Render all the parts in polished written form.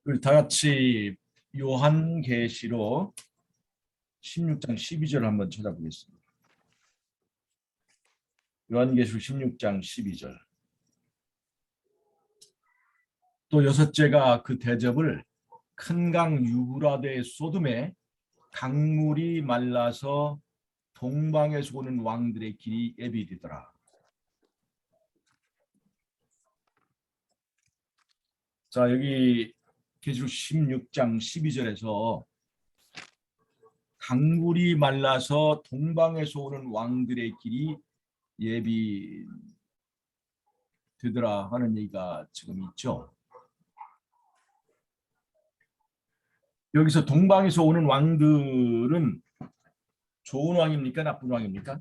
우리 다 같이 요한계시록 16장 12절 한번 찾아보겠습니다. 요한계시록 16장 12절. 또 여섯째가 그 대접을 큰 강 유브라데 소돔에 강물이 말라서 동방에서 오는 왕들의 길이 예비되더라. 자, 여기 계시록 16장 12절에서 강물이 말라서 동방에서 오는 왕들의 길이 예비되더라 하는 얘기가 지금 있죠. 여기서 동방에서 오는 왕들은 좋은 왕입니까? 나쁜 왕입니까?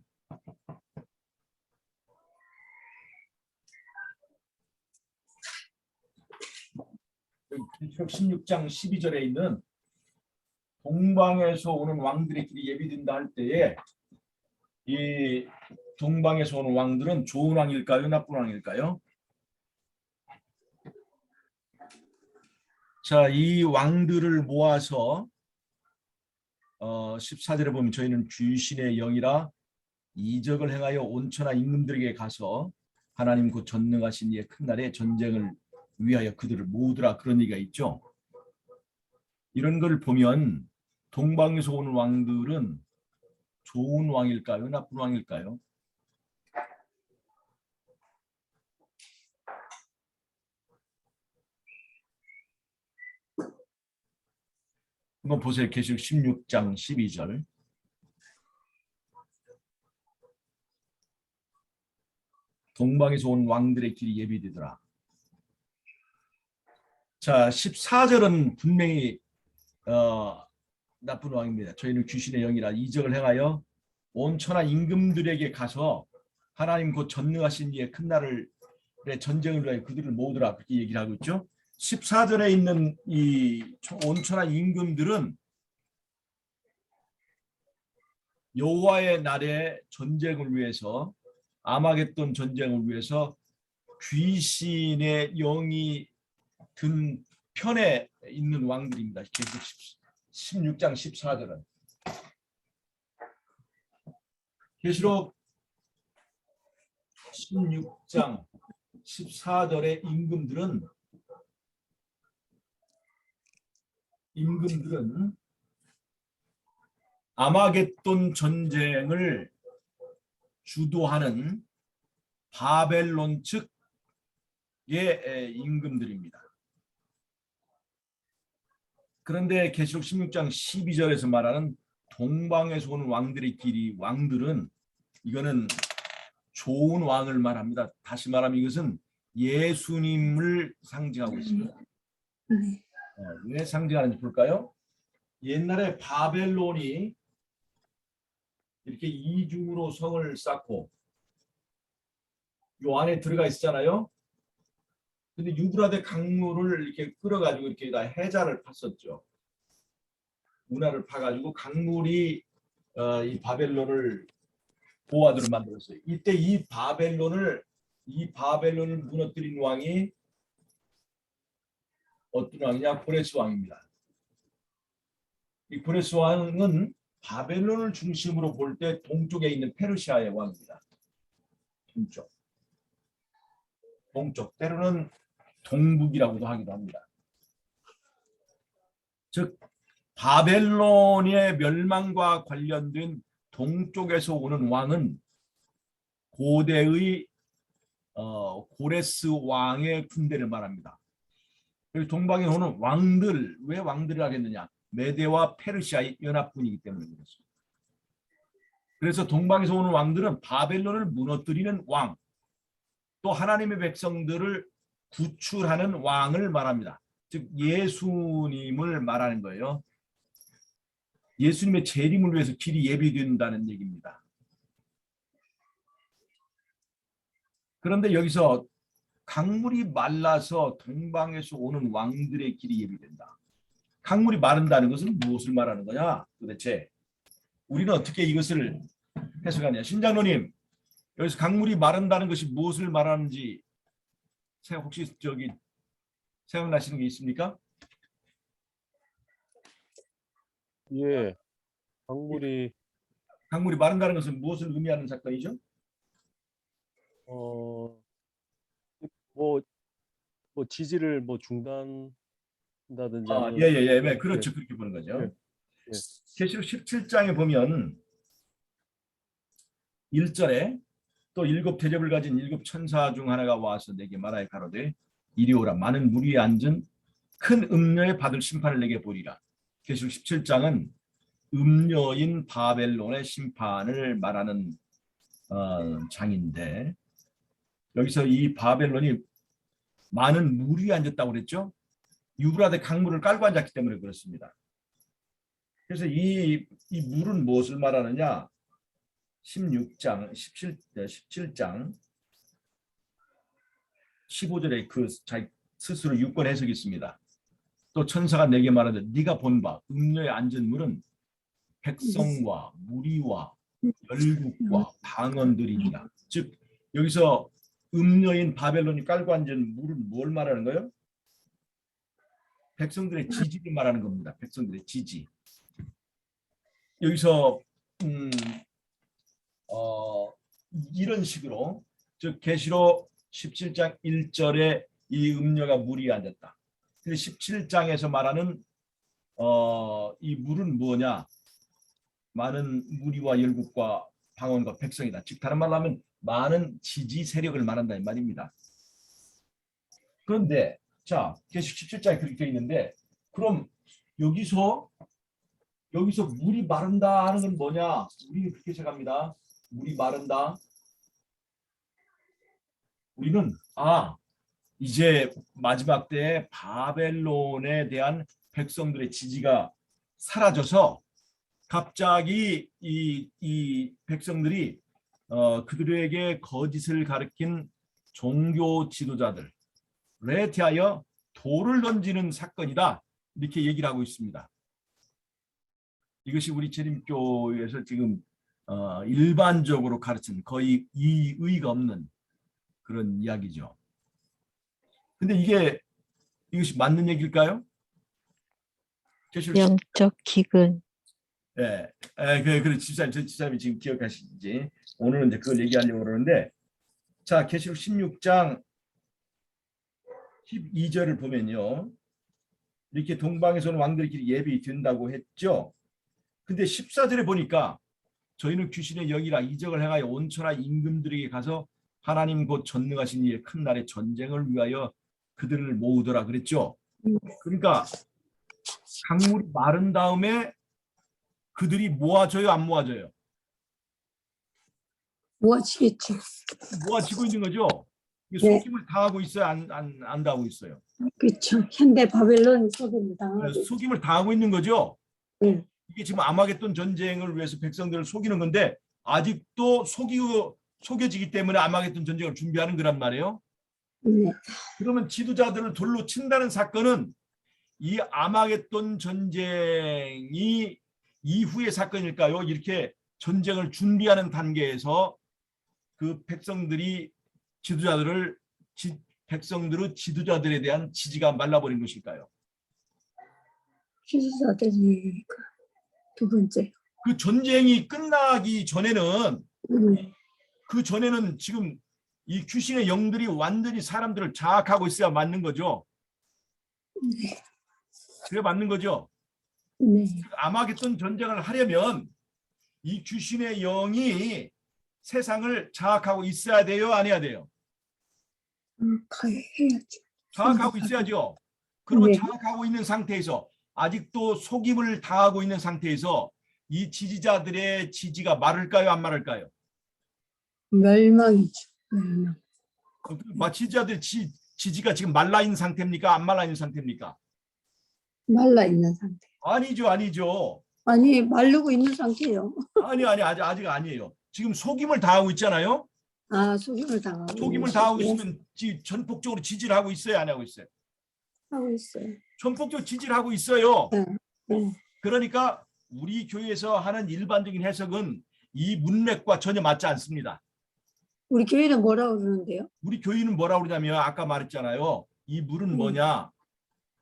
계시록 16장 12절에 있는 동방에서 오는 왕들의 길이 예비된다 할 때에 이 동방에서 오는 왕들은 좋은 왕일까요? 나쁜 왕일까요? 자, 이 왕들을 모아서 14절에 보면 저희는 귀신의 영이라 이적을 행하여 온천하 임금들에게 가서 하나님 곧 전능하신 이의 큰 날에 전쟁을 위하여 그들을 모으더라, 그런 얘기가 있죠. 이런 걸 보면 동방에서 오는 왕들은 좋은 왕일까요? 나쁜 왕일까요? 한번 보세요. 계시록 16장 12절. 동방에서 온 왕들의 길이 예비되더라. 자, 14절은 분명히 나쁜 왕입니다. 저희는 귀신의 영이라 이적을 행하여 온 천하 임금들에게 가서 하나님 곧 전능하신 이의 큰 날을 전쟁을 위하여 그들을 모으더라, 그렇게 얘기를 하고 있죠. 14절에 있는 이 온천하 임금들은 여호와의 날에 전쟁을 위해서, 아마겟돈 전쟁을 위해서 귀신의 영이 든 편에 있는 왕들입니다. 계시록 16장 14절은. 계시록 16장 14절의 임금들은 아마겟돈 전쟁을 주도하는 바벨론 측의 임금들입니다. 그런데 계시록 16장 12절에서 말하는 동방에서 오는 왕들의 길이, 왕들은 이거는 좋은 왕을 말합니다. 다시 말하면 이것은 예수님을 상징하고 있습니다. 왜 상징하는지 볼까요? 옛날에 바벨론이 이렇게 이중으로 성을 쌓고 요 안에 들어가 있었잖아요. 근데 유브라데 강물을 이렇게 끌어가지고 이렇게 다 해자를 팠었죠. 운하를 파가지고 강물이 이 바벨론을 보호하도록 만들었어요. 이때 이 바벨론을 무너뜨린 왕이 어떤 왕이냐? 고레스 왕입니다. 이 고레스 왕은 바벨론을 중심으로 볼 때 동쪽에 있는 페르시아의 왕입니다. 동쪽, 때로는 동북이라고도 하기도 합니다. 즉 바벨론의 멸망과 관련된 동쪽에서 오는 왕은 고대의 고레스 왕의 군대를 말합니다. 그리고 동방에 오는 왕들, 왜 왕들을 하겠느냐? 메데와 페르시아의 연합군이기 때문에 그렇습니다. 그래서 동방에서 오는 왕들은 바벨론을 무너뜨리는 왕, 또 하나님의 백성들을 구출하는 왕을 말합니다. 즉 예수님을 말하는 거예요. 예수님의 재림을 위해서 길이 예비된다는 얘기입니다. 그런데 여기서 강물이 말라서 동방에서 오는 왕들의 길이 예비된다. 강물이 마른다는 것은 무엇을 말하는 거냐? 도대체 우리는 어떻게 이것을 해석하냐? 신장로님, 여기서 강물이 마른다는 것이 무엇을 말하는지 혹시 생각나시는 게 있습니까? 예, 강물이 강물이 마른다는 것은 무엇을 의미하는 사건이죠? 어, 뭐, 뭐 지지를 뭐 중단한다든지 아, 아니면 예예예, 예, 예, 그렇죠. 그렇게 보는 예, 거죠. 예. 계시록 17장에 보면 1절에 또 일곱 대접을 가진 일곱 천사 중 하나가 와서 내게 말하여 가로되 이리 오라. 많은 물 위에 앉은 큰 음녀에 받을 심판을 내게 보리라. 계시록 17장은 음녀인 바벨론의 심판을 말하는 장인데, 여기서 이 바벨론이 많은 물 위에 앉았다고 그랬죠. 유브라데 강물을 깔고 앉았기 때문에 그렇습니다. 그래서 이 물은 무엇을 말하느냐? 16장, 17장 15절에 그 자기 스스로 유권 해석이 있습니다. 또 천사가 내게 말하되 네가 본 바 음녀에 앉은 물은 백성과 무리와 열국과 방언들이니라. 즉 여기서 음녀인 바벨론이 깔고 앉은 물은 뭘 말하는 거예요? 백성들의 지지를 말하는 겁니다. 백성들의 지지. 여기서 음, 어, 이런 식으로 즉 계시록 17장 1절에 이 음녀가 물이 앉았다. 근데 17장에서 말하는 이 물은 뭐냐? 많은 무리와 열국과 방언과 백성이다. 즉 다른 말로 하면 많은 지지 세력을 말한다 이 말입니다. 그런데 자, 계시록 17장에 그렇게 되어 있는데 그럼 여기서 물이 마른다 하는 건 뭐냐? 우리는 그렇게 생각합니다. 물이 마른다. 우리는 이제 마지막 때에 바벨론에 대한 백성들의 지지가 사라져서 갑자기 이 백성들이 그들에게 거짓을 가르친 종교 지도자들에 대하여 돌을 던지는 사건이다. 이렇게 얘기를 하고 있습니다. 이것이 우리 재림교에서 지금 일반적으로 가르치는 거의 이의가 없는 그런 이야기죠. 근데 이것이 맞는 얘기일까요? 영적 기근. 예, 그래 집사님이 지금 기억하시지? 오늘은 이제 그걸 얘기하려고 그러는데, 자, 계시록 16장 12절을 보면요, 이렇게 동방에서는 왕들끼리 예배이 된다고 했죠. 근데 14절에 보니까 저희는 귀신의 영이라 이적을 행하여 온천하 임금들에게 가서 하나님 곧 전능하신 이의 큰 날의 전쟁을 위하여 그들을 모으더라 그랬죠. 그러니까 강물이 마른 다음에 그들이 모아져요, 안 모아져요? 모아지겠죠. 모아지고 있는 거죠. 네. 속임을 당하고 있어요, 안 당하고 있어요? 그렇죠. 현대 바벨론 속임을 당하고. 속임을 당하고 있는 거죠. 네. 이게 지금 아마겟돈 전쟁을 위해서 백성들을 속이는 건데 아직도 속여지기 때문에 아마겟돈 전쟁을 준비하는 거란 말이에요. 네. 그러면 지도자들을 돌로 친다는 사건은 이 아마겟돈 전쟁이 이후의 사건일까요? 이렇게 전쟁을 준비하는 단계에서 그 백성들의 지도자들에 대한 지지가 말라버린 것일까요? 지도자들이 두 번째. 그 전쟁이 끝나기 전에는 그 전에는 지금 이 귀신의 영들이 완전히 사람들을 장악하고 있어야 맞는 거죠. 네. 그래 맞는 거죠. 네. 아마겟돈 전쟁을 하려면 이 귀신의 영이 세상을 장악하고 있어야 돼요, 안 해야 돼요? 해야죠. 장악하고 있어야죠. 그러면 네. 장악하고 있는 상태에서 아직도 속임을 당하고 있는 상태에서 이 지지자들의 지지가 마를까요, 안 마를까요? 멸망이죠. 멸망. 지지자들의 지지가 지금 말라 있는 상태입니까, 안 말라 있는 상태입니까? 말라 있는 상태. 아니죠. 아니 마르고 있는 상태예요. 아직 아니에요. 지금 속임을 당하고 있잖아요. 속임을 당하고. 속임을 당하고 있으면 전폭적으로 지지를 하고 있어요, 안 하고 있어요? 하고 있어요. 전폭적으로 지지를 하고 있어요. 네. 그러니까 우리 교회에서 하는 일반적인 해석은 이 문맥과 전혀 맞지 않습니다. 우리 교회는 뭐라고 그러는데요? 우리 교회는 뭐라고 그러냐면 아까 말했잖아요. 이 물은 뭐냐?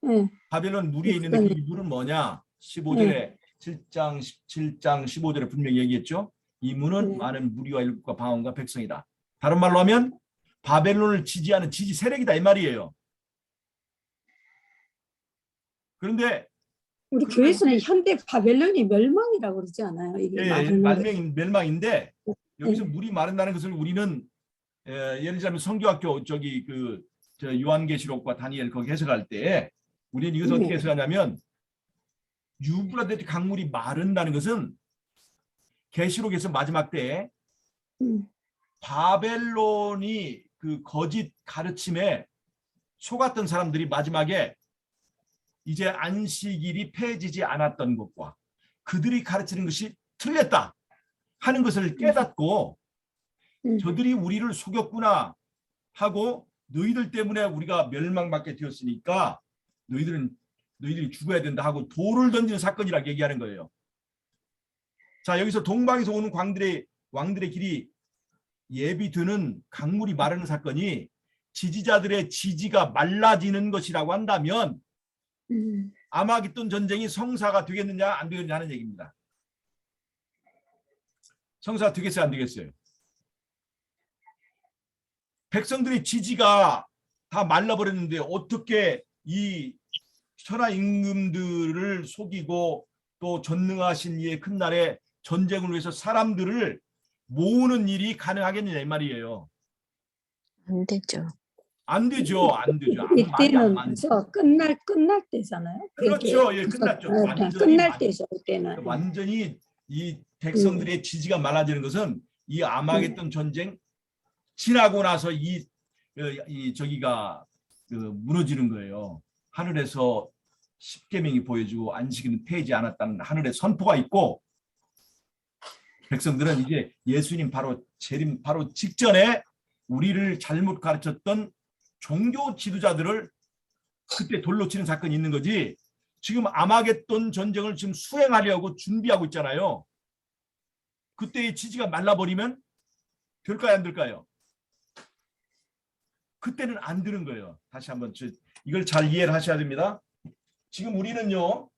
네. 바벨론 물 위에 있는데 그 물은 뭐냐? 15절에 7장 17장 15절에 분명히 얘기했죠. 이 문은 네. 많은 무리와 일국과 방언과 백성이다. 다른 말로 하면 바벨론을 지지하는 지지 세력이다 이 말이에요. 그런데 우리 그거는 교회에서는 현대 바벨론이 멸망이라고 그러지 않아요? 이게 말하는 거. 멸망인데 여기서 네. 물이 마른다는 것을 우리는 예를 들자면 성교학교 저기 저 요한계시록과 다니엘 거기 해석할 때 우리는 이것을 네. 어떻게 해석하냐면 유브라데스 강물이 마른다는 것은 계시록에서 마지막 때에 음, 바벨론이 그 거짓 가르침에 속았던 사람들이 마지막에 이제 안식일이 폐지지 않았던 것과 그들이 가르치는 것이 틀렸다 하는 것을 깨닫고 저들이 우리를 속였구나 하고 너희들 때문에 우리가 멸망받게 되었으니까 너희들이 죽어야 된다 하고 돌을 던지는 사건이라고 얘기하는 거예요. 자, 여기서 동방에서 오는 왕들의 길이 예비 드는 강물이 마르는 사건이 지지자들의 지지가 말라지는 것이라고 한다면 아마겟돈 전쟁이 성사가 되겠느냐 안 되겠느냐 하는 얘기입니다. 성사가 되겠어요 안 되겠어요? 백성들의 지지가 다 말라버렸는데 어떻게 이 천하 임금들을 속이고 또 전능하신 이의 큰 날에 전쟁을 위해서 사람들을 모으는 일이 가능하겠느냐 이 말이에요. 안 되죠. 안 되죠. 안 되죠. 이때는 그래서 끝날 때잖아요. 그렇죠. 예, 그래서 끝났죠. 끝날 때죠. 그때는. 완전히 이 백성들의 지지가 말라지는 것은 이 아마겟돈 전쟁 지나고 나서 이 저기가 무너지는 거예요. 하늘에서 십계명이 보여주고 안식일은 폐지 않았다는 하늘의 선포가 있고 백성들은 이제 예수님 바로 재림 바로 직전에 우리를 잘못 가르쳤던 종교 지도자들을 그때 돌로 치는 사건이 있는 거지. 지금 아마겟돈 전쟁을 지금 수행하려고 준비하고 있잖아요. 그때의 지지가 말라버리면 될까요 안 될까요? 그때는 안 되는 거예요. 다시 한번 이걸 잘 이해를 하셔야 됩니다. 지금 우리는요.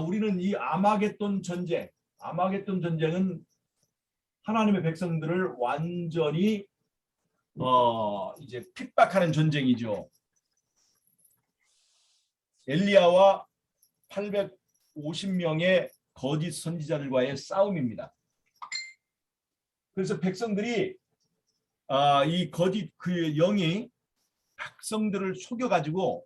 우리는 이 아마겟돈 전쟁은 하나님의 백성들을 완전히 이제 핍박하는 전쟁이죠. 엘리야와 850명의 거짓 선지자들과의 싸움입니다. 그래서 백성들이 이 거짓 그 영이 백성들을 속여가지고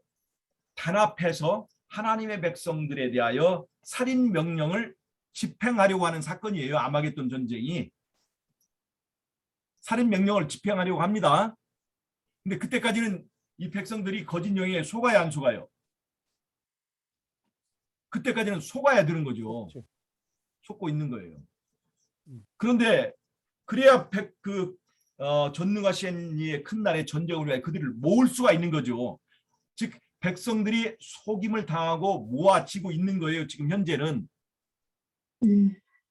단합해서 하나님의 백성들에 대하여 살인 명령을 집행하려고 하는 사건이에요. 아마겟돈 전쟁이. 살인 명령을 집행하려고 합니다. 근데 그때까지는 이 백성들이 거짓 영에 속아야 안 속아요? 그때까지는 속아야 되는 거죠. 그렇죠. 속고 있는 거예요. 그런데 그래야 전능하신 이의 큰 날의 전쟁을 위해 그들을 모을 수가 있는 거죠. 즉 백성들이 속임을 당하고 모아지고 있는 거예요. 지금 현재는.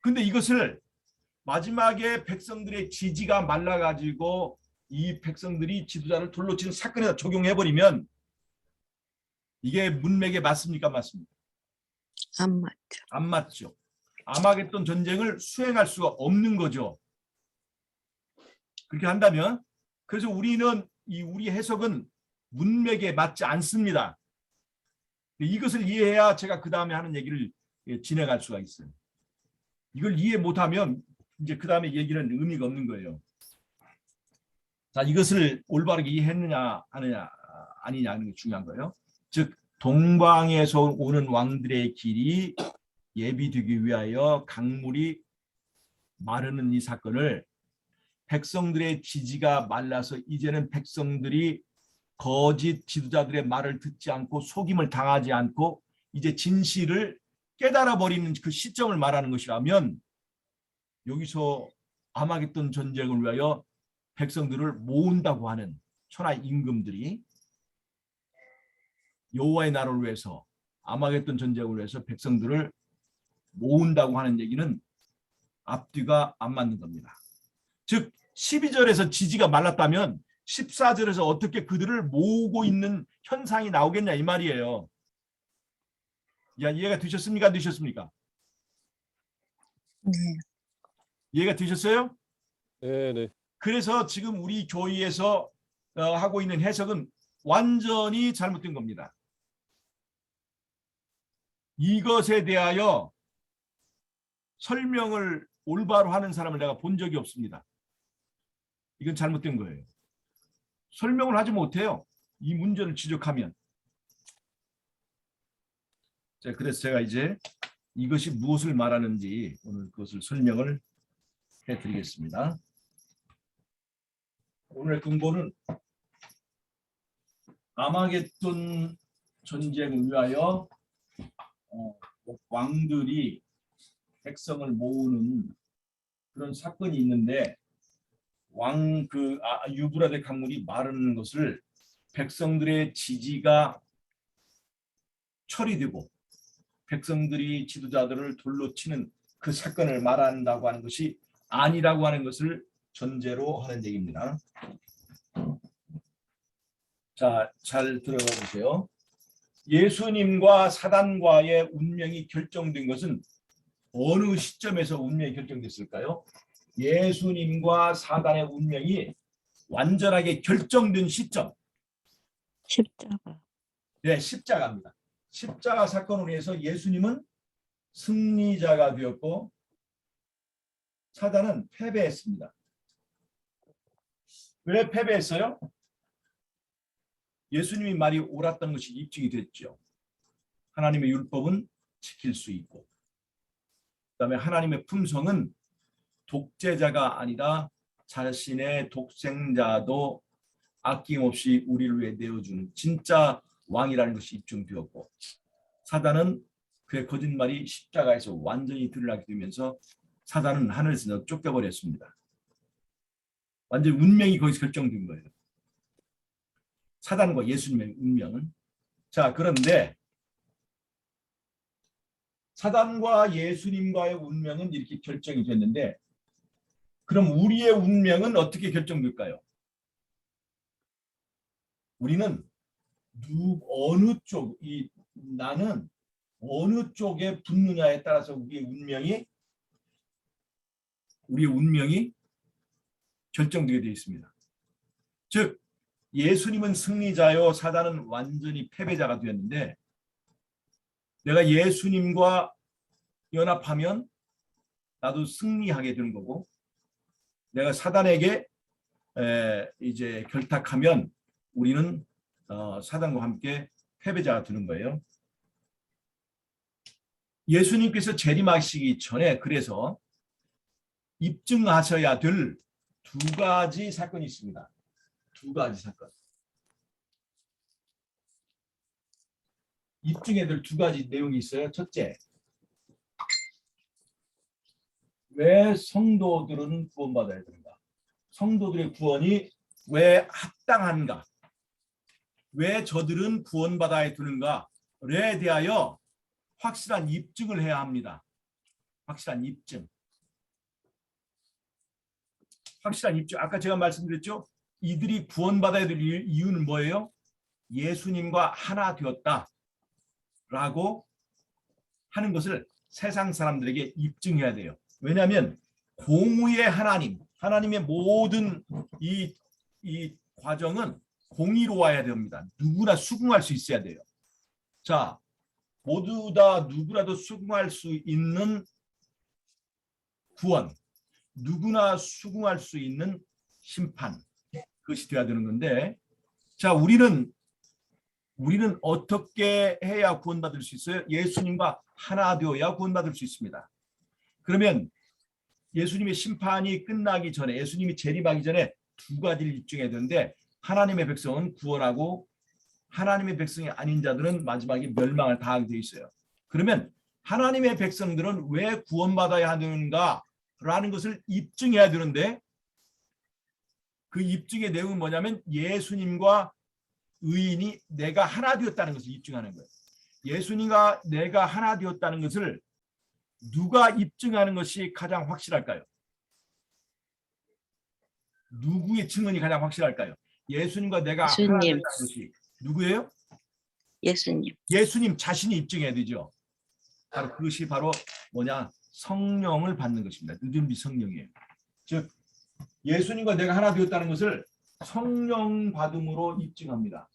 근데 이것을 마지막에 백성들의 지지가 말라가지고 이 백성들이 지도자를 돌로 치는 사건에다 적용해버리면 이게 문맥에 맞습니까? 맞습니까? 안 맞죠. 안 맞죠. 아마겟돈 전쟁을 수행할 수가 없는 거죠. 그렇게 한다면 그래서 우리는 우리 해석은 문맥에 맞지 않습니다. 이것을 이해해야 제가 그 다음에 하는 얘기를 진행할 수가 있어요. 이걸 이해 못하면 이제 그 다음에 얘기는 의미가 없는 거예요. 자, 이것을 올바르게 이해했느냐 아니냐 하는 게 중요한 거예요. 즉 동방에서 오는 왕들의 길이 예비되기 위하여 강물이 마르는 이 사건을 백성들의 지지가 말라서 이제는 백성들이 거짓 지도자들의 말을 듣지 않고 속임을 당하지 않고 이제 진실을 깨달아 버리는 그 시점을 말하는 것이라면 여기서 아마겟돈 전쟁을 위하여 백성들을 모은다고 하는 천하 임금들이 여호와의 나라를 위해서 아마겟돈 전쟁을 위해서 백성들을 모은다고 하는 얘기는 앞뒤가 안 맞는 겁니다. 즉 12절에서 지지가 말랐다면 14절에서 어떻게 그들을 모으고 있는 현상이 나오겠냐 이 말이에요. 야, 이해가 되셨습니까? 안 되셨습니까? 네. 이해가 되셨어요? 네네. 그래서 지금 우리 교회에서 하고 있는 해석은 완전히 잘못된 겁니다. 이것에 대하여 설명을 올바로 하는 사람을 내가 본 적이 없습니다. 이건 잘못된 거예요. 설명을 하지 못해요. 이 문제를 지적하면. 자, 그래서 제가 이제 이것이 무엇을 말하는지 오늘 그것을 설명을 해드리겠습니다. 오늘 근거는 아마겟돈 전쟁을 위하여 왕들이 백성을 모으는 그런 사건이 있는데 유브라데 강물이 마르는 것을 백성들의 지지가 처리되고 백성들이 지도자들을 돌로 치는 그 사건을 말한다고 하는 것이 아니라고 하는 것을 전제로 하는 얘기입니다. 자, 잘 들어가 보세요. 예수님과 사단과의 운명이 결정된 것은 어느 시점에서 운명이 결정됐을까요? 예수님과 사단의 운명이 완전하게 결정된 시점. 십자가. 네, 십자가입니다. 십자가 사건으로 해서 예수님은 승리자가 되었고 사단은 패배했습니다. 왜 패배했어요? 예수님이 말이 옳았던 것이 입증이 됐죠. 하나님의 율법은 지킬 수 있고 그다음에 하나님의 품성은 독재자가 아니라 자신의 독생자도 아낌없이 우리를 위해 내어주는 진짜 왕이라는 것이 입증되었고 사단은 그의 거짓말이 십자가에서 완전히 드러나게 되면서 사단은 하늘에서 쫓겨버렸습니다. 완전히 운명이 거기서 결정된 거예요. 사단과 예수님의 운명은. 자, 그런데 사단과 예수님과의 운명은 이렇게 결정이 됐는데 그럼 우리의 운명은 어떻게 결정될까요? 우리는 나는 어느 쪽에 붙느냐에 따라서 우리의 운명이 결정되게 되어 있습니다. 즉 예수님은 승리자요 사단은 완전히 패배자가 되었는데 내가 예수님과 연합하면 나도 승리하게 되는 거고 내가 사단에게 이제 결탁하면 우리는 사단과 함께 패배자가 되는 거예요. 예수님께서 재림하시기 전에 그래서 입증하셔야 될 두 가지 사건이 있습니다. 두 가지 사건. 입증해야 될 두 가지 내용이 있어요. 첫째, 왜 성도들은 구원받아야 되는가? 성도들의 구원이 왜 합당한가? 왜 저들은 구원받아야 되는가에 대하여 확실한 입증을 해야 합니다. 확실한 입증. 아까 제가 말씀드렸죠? 이들이 구원받아야 될 이유는 뭐예요? 예수님과 하나 되었다라고 하는 것을 세상 사람들에게 입증해야 돼요. 왜냐하면 공의의 하나님의 모든 이 과정은 공의로워야 됩니다. 누구나 수긍할 수 있어야 돼요. 자, 모두 다 누구라도 수긍할 수 있는 구원, 누구나 수긍할 수 있는 심판, 그것이 되어야 되는 건데, 자, 우리는 어떻게 해야 구원받을 수 있어요? 예수님과 하나 되어야 구원받을 수 있습니다. 그러면 예수님의 심판이 끝나기 전에, 예수님이 재림하기 전에 두 가지를 입증해야 되는데 하나님의 백성은 구원하고 하나님의 백성이 아닌 자들은 마지막에 멸망을 당하게 되어 있어요. 그러면 하나님의 백성들은 왜 구원받아야 하는가라는 것을 입증해야 되는데 그 입증의 내용은 뭐냐면 예수님과 의인이 내가 하나 되었다는 것을 입증하는 거예요. 예수님과 내가 하나 되었다는 것을 누가 입증하는 것이 가장 확실할까요? 누구의 증언이 가장 확실할까요? 예수님과 내가 하나 예수님. 되었다는 것이 누구예요? 예수님. 예수님 자신이 입증해야 되죠. 바로 그것이 바로 뭐냐? 성령을 받는 것입니다. 누든비 성령이에요. 즉 예수님과 내가 하나 되었다는 것을 성령 받음으로 입증합니다.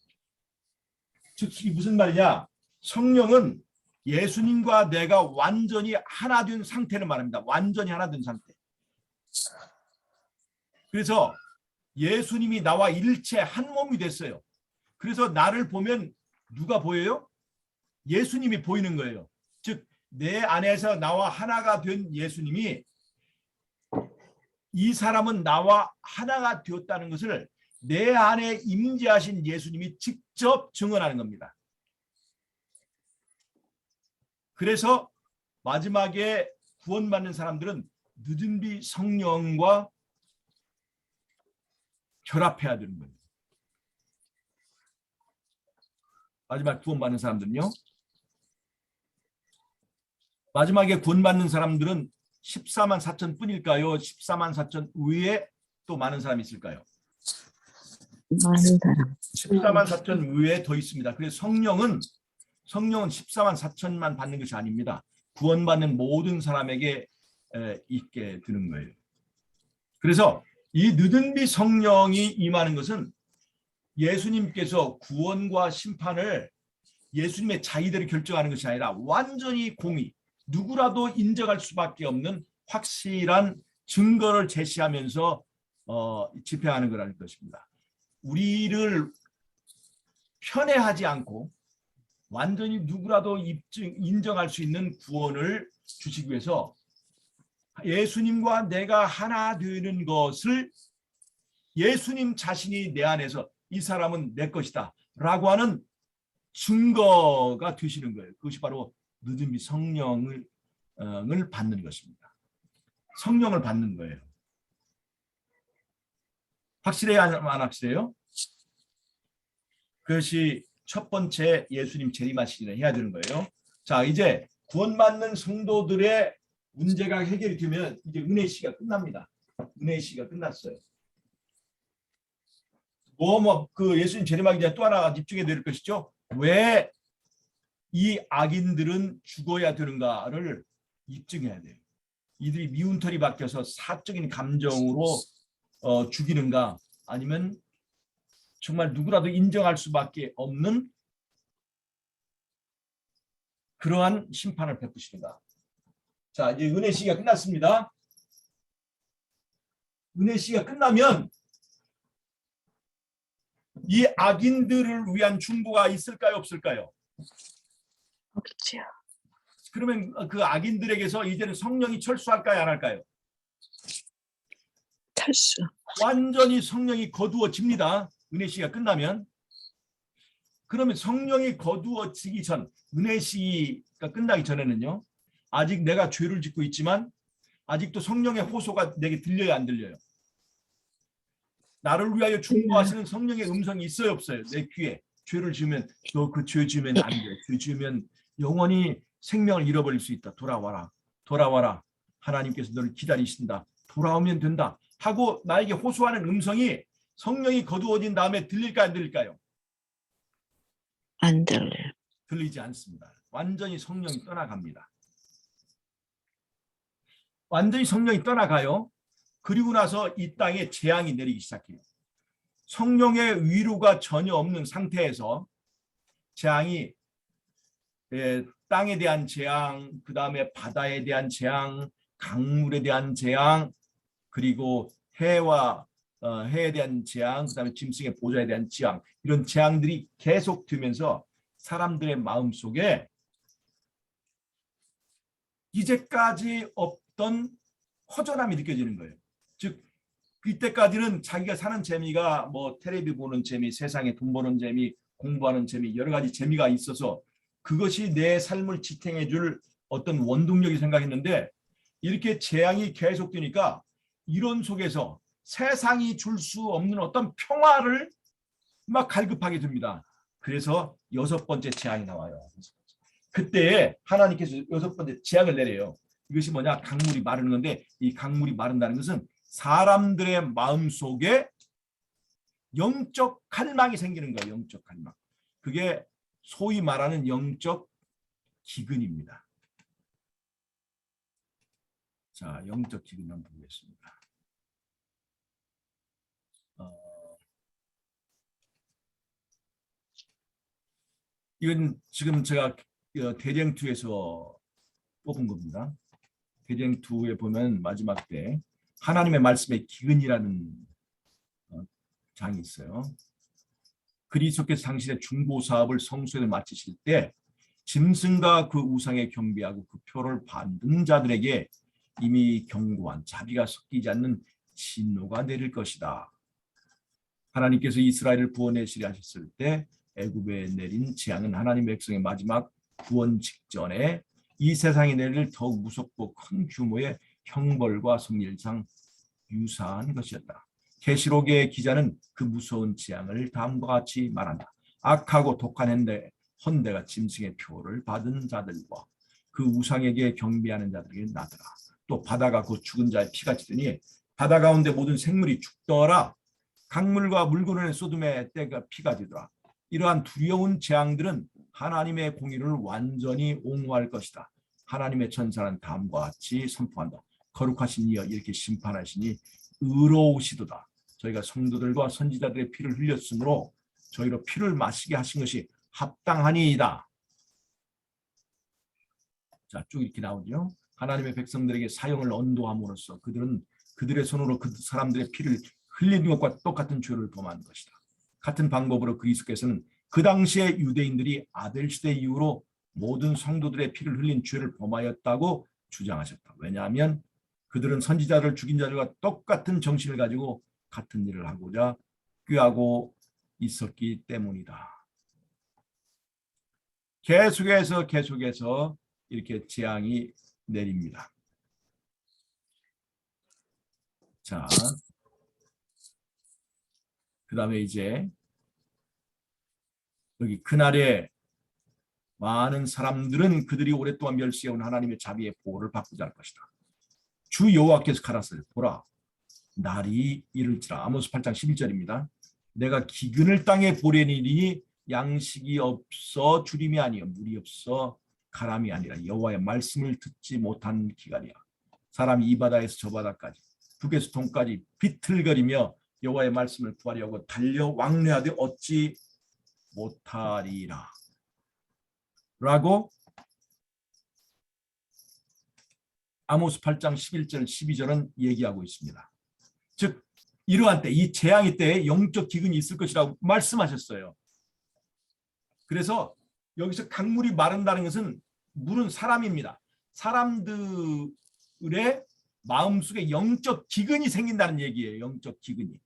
즉 이게 무슨 말이냐? 성령은 예수님과 내가 완전히 하나 된 상태를 말합니다. 완전히 하나 된 상태. 그래서 예수님이 나와 일체 한 몸이 됐어요. 그래서 나를 보면 누가 보여요? 예수님이 보이는 거예요. 즉 내 안에서 나와 하나가 된 예수님이 이 사람은 나와 하나가 되었다는 것을 내 안에 임재하신 예수님이 직접 증언하는 겁니다. 그래서 마지막에 구원받는 사람들은 누든비 성령과 결합해야 되는 거예요. 마지막 구원받는 사람들은요. 마지막에 구원받는 사람들은 14만 4천 뿐일까요? 14만 4천 외에 또 많은 사람이 있을까요? 많은 사람. 14만 4천 외에 더 있습니다. 그래서 성령은 14만 4천만 받는 것이 아닙니다. 구원받는 모든 사람에게 있게 되는 거예요. 그래서 이 느든비 성령이 임하는 것은 예수님께서 구원과 심판을 예수님의 자의대로 결정하는 것이 아니라 완전히 공의, 누구라도 인정할 수밖에 없는 확실한 증거를 제시하면서 집행하는 거라는 것입니다. 우리를 편애하지 않고 완전히 누구라도 인정할 수 있는 구원을 주시기 위해서 예수님과 내가 하나 되는 것을 예수님 자신이 내 안에서 이 사람은 내 것이다 라고 하는 증거가 되시는 거예요. 그것이 바로 느든비 성령을 받는 것입니다. 성령을 받는 거예요. 확실해요? 안 확실해요? 그것이 첫 번째 예수님 재림하시기를 해야 되는 거예요. 자, 이제 구원받는 성도들의 문제가 해결이 되면 이제 은혜 시가 끝납니다. 은혜 시가 끝났어요. 그 예수님 재림하기 전에 또 하나 집중해 드릴 것이죠. 왜 이 악인들은 죽어야 되는가를 입증해야 돼요. 이들이 미운 털이 박혀서 사적인 감정으로 죽이는가, 아니면 정말 누구라도 인정할 수밖에 없는 그러한 심판을 베푸시는가. 자, 이제 은혜 시기가 끝났습니다. 은혜 시기가 끝나면 이 악인들을 위한 중보가 있을까요, 없을까요? 없죠. 그러면 그 악인들에게서 이제는 성령이 철수할까요, 안 할까요? 철수. 완전히 성령이 거두어집니다. 은혜 시기가 끝나면. 그러면 성령이 거두어지기 전, 은혜 시기가 끝나기 전에는요, 아직 내가 죄를 짓고 있지만 아직도 성령의 호소가 내게 들려요, 안 들려요? 나를 위하여 중보하시는 성령의 음성이 있어요, 없어요? 내 귀에. 죄를 지으면 너 그 죄 지으면 안 돼. 죄 지으면 영원히 생명을 잃어버릴 수 있다. 돌아와라. 돌아와라. 하나님께서 너를 기다리신다. 돌아오면 된다. 하고 나에게 호소하는 음성이 성령이 거두어진 다음에 들릴까요, 안 들릴까요? 안 들려요. 들리지 않습니다. 완전히 성령이 떠나갑니다. 완전히 성령이 떠나가요. 그리고 나서 이 땅에 재앙이 내리기 시작해요. 성령의 위로가 전혀 없는 상태에서 재앙이 땅에 대한 재앙, 그 다음에 바다에 대한 재앙, 강물에 대한 재앙, 그리고 해에 대한 재앙, 그 다음에 짐승의 보좌에 대한 재앙, 이런 재앙들이 계속 되면서 사람들의 마음속에 이제까지 없던 허전함이 느껴지는 거예요. 즉 이때까지는 자기가 사는 재미가 뭐 텔레비 보는 재미, 세상에 돈 버는 재미, 공부하는 재미, 여러 가지 재미가 있어서 그것이 내 삶을 지탱해 줄 어떤 원동력이 생각했는데, 이렇게 재앙이 계속되니까 이런 속에서 세상이 줄 수 없는 어떤 평화를 막 갈급하게 됩니다. 그래서 6번째 재앙이 나와요. 그때 하나님께서 6번째 재앙을 내려요. 이것이 뭐냐? 강물이 마르는 건데, 이 강물이 마른다는 것은 사람들의 마음속에 영적 갈망이 생기는 거예요. 영적 갈망. 그게 소위 말하는 영적 기근입니다. 자, 영적 기근 한번 보겠습니다. 이건 지금 제가 대쟁투에서 뽑은 겁니다. 대쟁투에 보면 마지막 때 하나님의 말씀의 기근이라는 장이 있어요. 그리스도께서 당신의 중보 사업을 성소에 마치실 때 짐승과 그 우상에 경배하고 그 표를 받는 자들에게 이미 경고한 자비가 섞이지 않는 진노가 내릴 것이다. 하나님께서 이스라엘을 구원하시려 하셨을 때 애굽에 내린 재앙은 하나님의 백성의 마지막 구원 직전에 이 세상에 내릴 더욱 무섭고 큰 규모의 형벌과 성질상 유사한 것이었다. 계시록의 기자는 그 무서운 재앙을 다음과 같이 말한다. 악하고 독한 헌대가 짐승의 표를 받은 자들과 그 우상에게 경배하는 자들에게 나더라. 또 바다가 곧 죽은 자의 피가 찌더니 바다 가운데 모든 생물이 죽더라. 강물과 물구름의 쏟음의 때가 피가 지더라. 이러한 두려운 재앙들은 하나님의 공의를 완전히 옹호할 것이다. 하나님의 천사는 다음과 같이 선포한다. 거룩하신 이여 이렇게 심판하시니 의로우시도다. 저희가 성도들과 선지자들의 피를 흘렸으므로 저희로 피를 마시게 하신 것이 합당하니이다. 자, 쭉 이렇게 나오죠. 하나님의 백성들에게 사형을 언도함으로써 그들은 그들의 손으로 그 사람들의 피를 흘린 것과 똑같은 죄를 범한 것이다. 같은 방법으로 그리스도께서는 그 당시에 유대인들이 아델시대 이후로 모든 성도들의 피를 흘린 죄를 범하였다고 주장하셨다. 왜냐하면 그들은 선지자를 죽인 자들과 똑같은 정신을 가지고 같은 일을 하고자 꾀하고 있었기 때문이다. 계속해서 이렇게 재앙이 내립니다. 자, 그 다음에 이제 여기 그날에 많은 사람들은 그들이 오랫동안 멸시해온 하나님의 자비의 보호를 받고자 할 것이다. 주 여호와께서 가라사대 보라 날이 이를지라. 아모스 8장 11절입니다. 내가 기근을 땅에 보내리니 양식이 없어 주림이 아니요 물이 없어 가람이 아니라 여호와의 말씀을 듣지 못한 기간이야. 사람이 이 바다에서 저 바다까지 북에서 동까지 비틀거리며 여호와의 말씀을 구하려고 달려 왕래하되 얻지 못하리라. 라고 아모스 8장 11절 12절은 얘기하고 있습니다. 즉 이러한 때 이 재앙의 때에 영적 기근이 있을 것이라고 말씀하셨어요. 그래서 여기서 강물이 마른다는 것은 물은 사람입니다. 사람들의 마음속에 영적 기근이 생긴다는 얘기예요. 영적 기근이.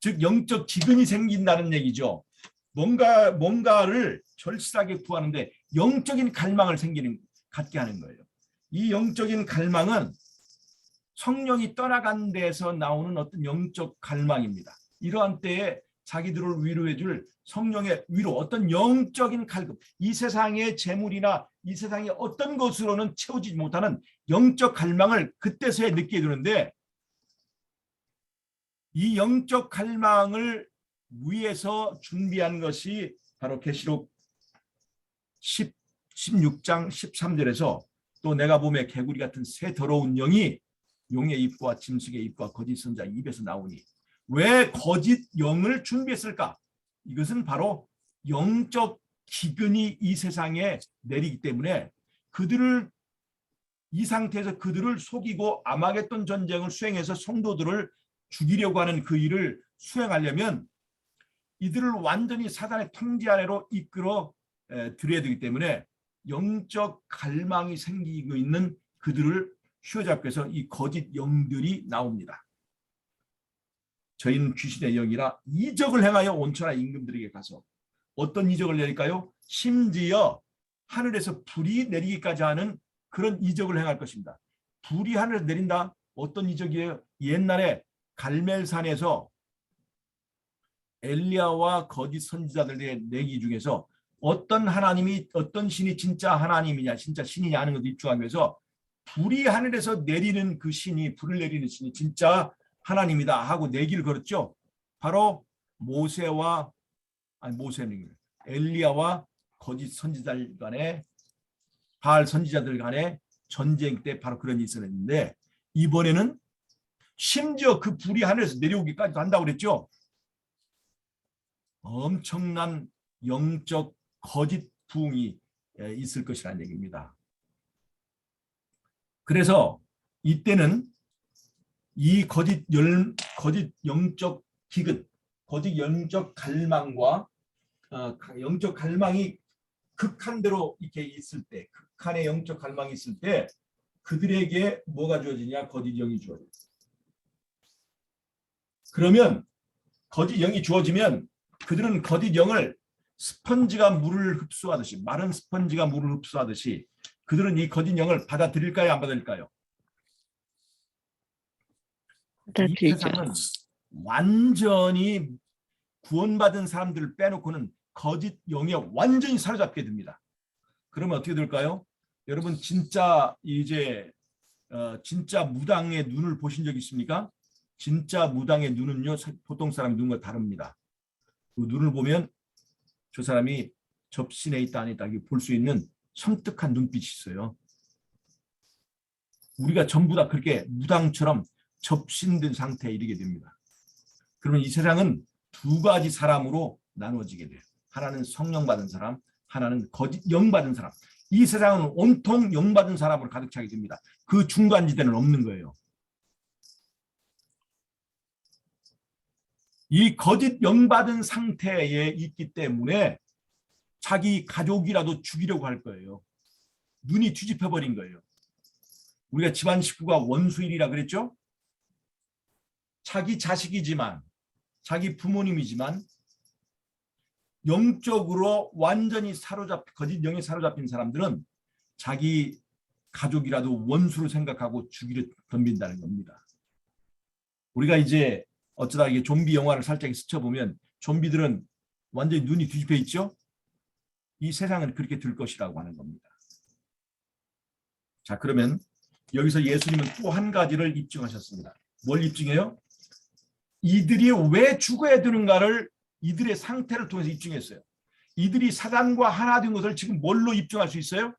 즉 영적 기근이 생긴다는 얘기죠. 뭔가를 절실하게 구하는데 영적인 갈망을 갖게 하는 거예요. 이 영적인 갈망은 성령이 떠나간 데서 나오는 어떤 영적 갈망입니다. 이러한 때에 자기들을 위로해 줄 성령의 위로, 어떤 영적인 갈급, 이 세상의 재물이나 이 세상의 어떤 것으로는 채워지지 못하는 영적 갈망을 그때서야 느끼게 되는데, 이 영적 갈망을 위해서 준비한 것이 바로 계시록 16장 13절에서 또 내가 보매 개구리 같은 새 더러운 영이 용의 입과 짐승의 입과 거짓 선자 입에서 나오니. 왜 거짓 영을 준비했을까? 이것은 바로 영적 기근이 이 세상에 내리기 때문에 이 상태에서 그들을 속이고 아마겟돈 전쟁을 수행해서 성도들을 죽이려고 하는 그 일을 수행하려면 이들을 완전히 사단의 통제 아래로 이끌어 들여야 되기 때문에 영적 갈망이 생기고 있는 그들을 휘어잡기 위해서 이 거짓 영들이 나옵니다. 저희는 귀신의 영이라 이적을 행하여 온천한 임금들에게 가서 어떤 이적을 내릴까요? 심지어 하늘에서 불이 내리기까지 하는 그런 이적을 행할 것입니다. 불이 하늘에서 내린다? 어떤 이적이에요? 옛날에 갈멜산에서 엘리야와 거짓 선지자들의 내기 중에서 어떤 신이 진짜 하나님이냐, 진짜 신이냐 하는 것을 입증하기 위해서 불이 하늘에서 내리는 그 신이, 불을 내리는 신이 진짜 하나님이다 하고 내기를 걸었죠. 바로 엘리야와 거짓 선지자들 간에, 바알 선지자들 간에 전쟁 때 바로 그런 일이 있었는데 이번에는 심지어 그 불이 하늘에서 내려오기까지도 한다고 그랬죠. 엄청난 영적 거짓 부흥이 있을 것이라는 얘기입니다. 그래서 이때는 이 거짓 영적 기근, 거짓 영적 갈망과 영적 갈망이 극한대로 이렇게 있을 때, 극한의 영적 갈망이 있을 때 그들에게 뭐가 주어지냐? 거짓 영이 주어져요. 그러면 거짓 영이 주어지면 그들은 거짓 영을 스펀지가 물을 흡수하듯이, 마른 스펀지가 물을 흡수하듯이 그들은 이 거짓 영을 받아들일까요? 안 받아들일까요? 이 받아들이죠. 세상은 완전히 구원받은 사람들을 빼놓고는 거짓 영에 완전히 사로잡게 됩니다. 그러면 어떻게 될까요? 여러분 진짜 진짜 무당의 눈을 보신 적 있습니까? 진짜 무당의 눈은요 보통 사람 눈과 다릅니다. 그 눈을 보면 저 사람이 접신에 있다 안 있다 볼 수 있는 섬뜩한 눈빛이 있어요. 우리가 전부 다 그렇게 무당처럼 접신된 상태에 이르게 됩니다. 그러면 이 세상은 두 가지 사람으로 나누어지게 돼요. 하나는 성령 받은 사람, 하나는 거짓 영 받은 사람. 이 세상은 온통 영 받은 사람으로 가득 차게 됩니다. 그 중간지대는 없는 거예요. 이 거짓 영 받은 상태에 있기 때문에 자기 가족이라도 죽이려고 할 거예요. 눈이 뒤집혀버린 거예요. 우리가 집안 식구가 원수일이라 그랬죠? 자기 자식이지만, 자기 부모님이지만 영적으로 완전히 거짓 영에 사로잡힌 사람들은 자기 가족이라도 원수로 생각하고 죽이려 덤빈다는 겁니다. 우리가 이제 어쩌다 이게 좀비 영화를 살짝 스쳐보면 좀비들은 완전히 눈이 뒤집혀 있죠? 이 세상은 그렇게 될 것이라고 하는 겁니다. 자, 그러면 여기서 예수님은 또 한 가지를 입증하셨습니다. 뭘 입증해요? 이들이 왜 죽어야 되는가를 이들의 상태를 통해서 입증했어요. 이들이 사단과 하나 된 것을 지금 뭘로 입증할 수 있어요?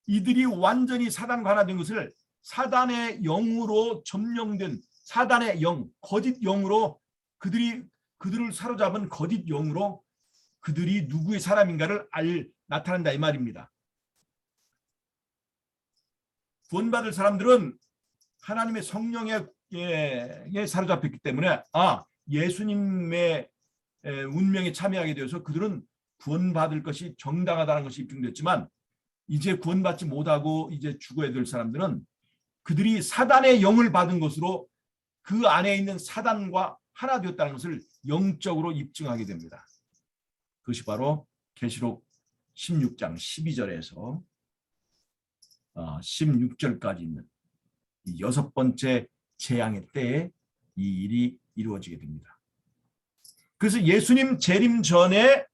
이들이 완전히 사단과 하나 된 것을 사단의 영으로 점령된 사단의 영, 거짓 영으로 그들을 사로잡은 거짓 영으로 그들이 누구의 사람인가를 나타낸다 이 말입니다. 구원받을 사람들은 하나님의 성령에 사로잡혔기 때문에 예수님의 운명에 참여하게 되어서 그들은 구원받을 것이 정당하다는 것이 입증됐지만 이제 구원받지 못하고 이제 죽어야 될 사람들은 그들이 사단의 영을 받은 것으로 그 안에 있는 사단과 하나 되었다는 것을 영적으로 입증하게 됩니다. 그것이 바로 계시록 16장 12절에서 16절까지 있는 이 6번째 재앙의 때에 이 일이 이루어지게 됩니다. 그래서 예수님 재림 전에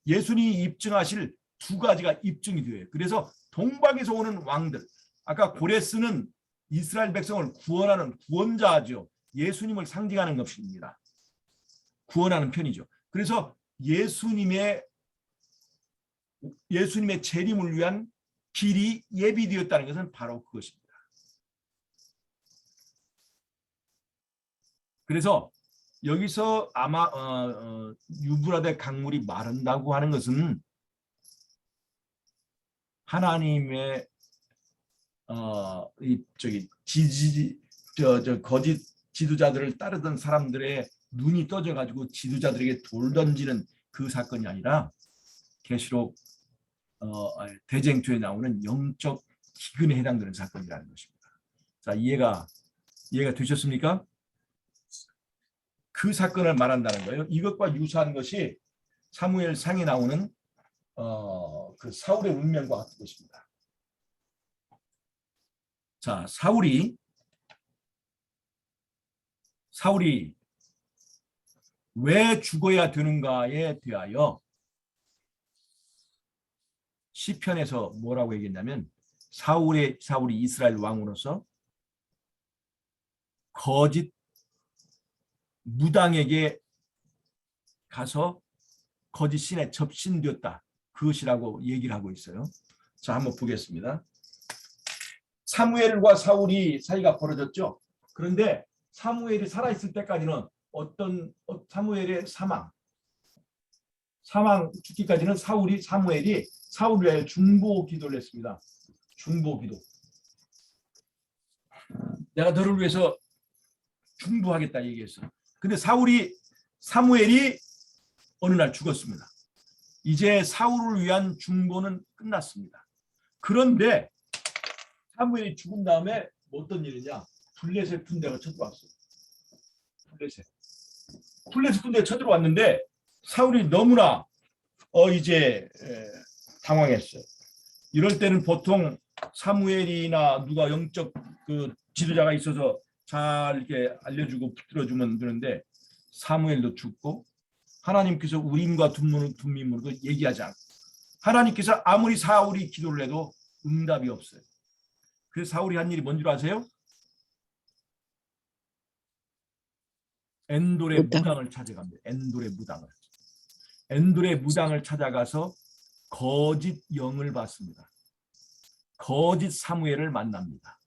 예수님이 입증하실 두 가지가 입증이 돼요. 그래서 동방에서 오는 왕들, 아까 고레스는 이스라엘 백성을 구원하는 구원자죠. 예수님을 상징하는 것입니다. 구원하는 편이죠. 그래서 예수님의 재림을 위한 길이 예비되었다는 것은 바로 그것입니다. 그래서 여기서 아마 유브라데 강물이 마른다고 하는 것은 하나님의 거짓 지도자들을 따르던 사람들의 눈이 떠져 가지고 지도자들에게 돌 던지는 그 사건이 아니라 계시록 대쟁투에 나오는 영적 기근에 해당되는 사건이라는 것입니다. 자, 이해가 되셨습니까? 그 사건을 말한다는 거예요. 이것과 유사한 것이 사무엘상에 나오는 그 사울의 운명과 같은 것입니다. 자, 사울이 왜 죽어야 되는가에 대하여 시편에서 뭐라고 얘기했냐면 사울이 이스라엘 왕으로서 거짓 무당에게 가서 거짓 신에 접신되었다. 그것이라고 얘기를 하고 있어요. 자, 한번 보겠습니다. 사무엘과 사울이 사이가 벌어졌죠. 그런데 사무엘이 살아있을 때까지는 사무엘의 사망 죽기까지는 사무엘이 사울을 위하여 중보 기도를 했습니다. 중보 기도. 내가 너를 위해서 중보하겠다 얘기했어. 근데 사무엘이 어느 날 죽었습니다. 이제 사울을 위한 중보는 끝났습니다. 그런데 사무엘이 죽은 다음에 어떤 일이냐? 블레셋 군대가 쳐들어왔어요. 블레셋 군대가 쳐들어왔는데 사울이 너무나 이제 당황했어요. 이럴 때는 보통 사무엘이나 누가 영적 그 지도자가 있어서 잘 이렇게 알려주고 붙들어주면 되는데 사무엘도 죽고 하나님께서 우림과 둠밈으로도 얘기하지 않고 하나님께서 아무리 사울이 기도를 해도 응답이 없어요. 그래서 사울이 한 일이 뭔 줄 아세요? 엔돌의 무당을 찾아갑니다. 엔돌의 무당을 찾아가서 거짓 영을 받습니다. 거짓 사무엘을 만납니다.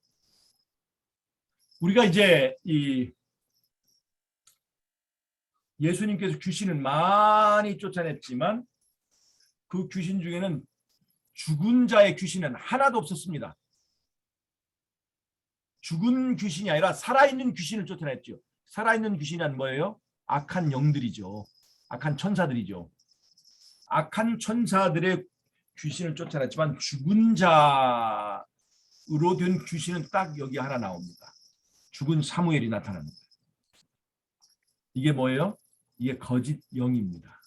우리가 이제 예수님께서 귀신을 많이 쫓아냈지만 그 귀신 중에는 죽은 자의 귀신은 하나도 없었습니다. 죽은 귀신이 아니라 살아있는 귀신을 쫓아냈죠. 살아있는 귀신이란 뭐예요? 악한 영들이죠. 악한 천사들이죠. 악한 천사들의 귀신을 쫓아냈지만 죽은 자로 된 귀신은 딱 여기 하나 나옵니다. 죽은 사무엘이 나타납니다. 이게 뭐예요? 이게 거짓 영입니다.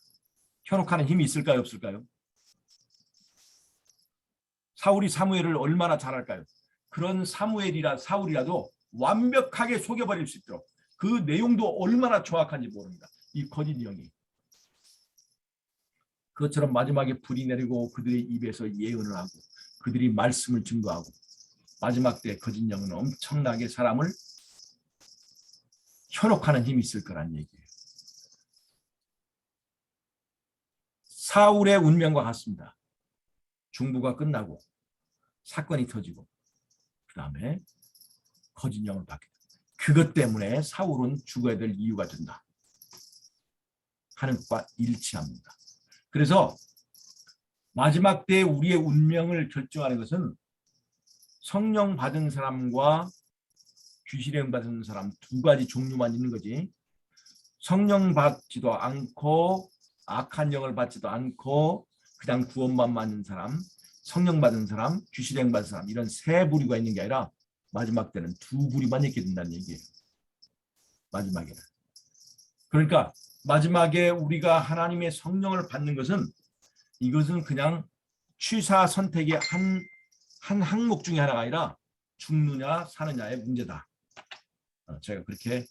현혹하는 힘이 있을까요? 없을까요? 사울이 사무엘을 얼마나 잘할까요? 그런 사울이라도 완벽하게 속여버릴 수 있도록 그 내용도 얼마나 정확한지 모릅니다. 이 거짓 영이. 그것처럼 마지막에 불이 내리고 그들의 입에서 예언을 하고 그들이 말씀을 증거하고 마지막 때 거짓 영은 엄청나게 사람을 현혹하는 힘이 있을 거란 얘기예요. 사울의 운명과 같습니다. 중보가 끝나고 사건이 터지고 그 다음에 거짓 영을 받게 됩니다. 그것 때문에 사울은 죽어야 될 이유가 된다 하는 것과 일치합니다. 그래서 마지막 때 우리의 운명을 결정하는 것은 성령 받은 사람과 귀신령 받은 사람 두 가지 종류만 있는 거지. 성령 받지도 않고 악한 영을 받지도 않고 그냥 구원만 받는 사람, 성령 받은 사람, 귀신령 받은 사람 이런 세 부류가 있는 게 아니라 마지막 때는 두 부류만 있게 된다는 얘기예요. 마지막에는. 그러니까 마지막에 우리가 하나님의 성령을 받는 것은 이것은 그냥 취사 선택의 한 항목 중에 하나가 아니라 죽느냐 사느냐의 문제다. 제가 그렇게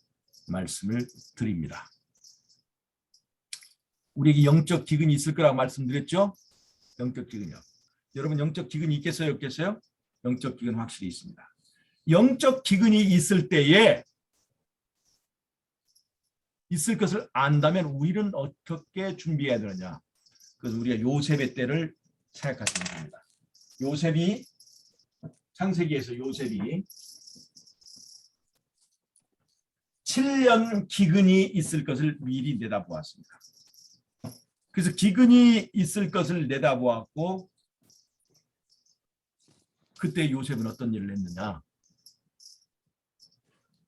말씀을 드립니다. 우리에게 영적 기근이 있을 거라고 말씀드렸죠? 영적 기근이요. 여러분 영적 기근이 있겠어요? 없겠어요? 영적 기근 확실히 있습니다. 영적 기근이 있을 때에 있을 것을 안다면 우리는 어떻게 준비해야 되느냐? 그래서 우리가 요셉의 때를 생각하시면 됩니다. 요셉이 창세기에서 요셉이 7년 기근이 있을 것을 미리 내다보았습니다. 그래서 기근이 있을 것을 내다보았고 그때 요셉은 어떤 일을 했느냐?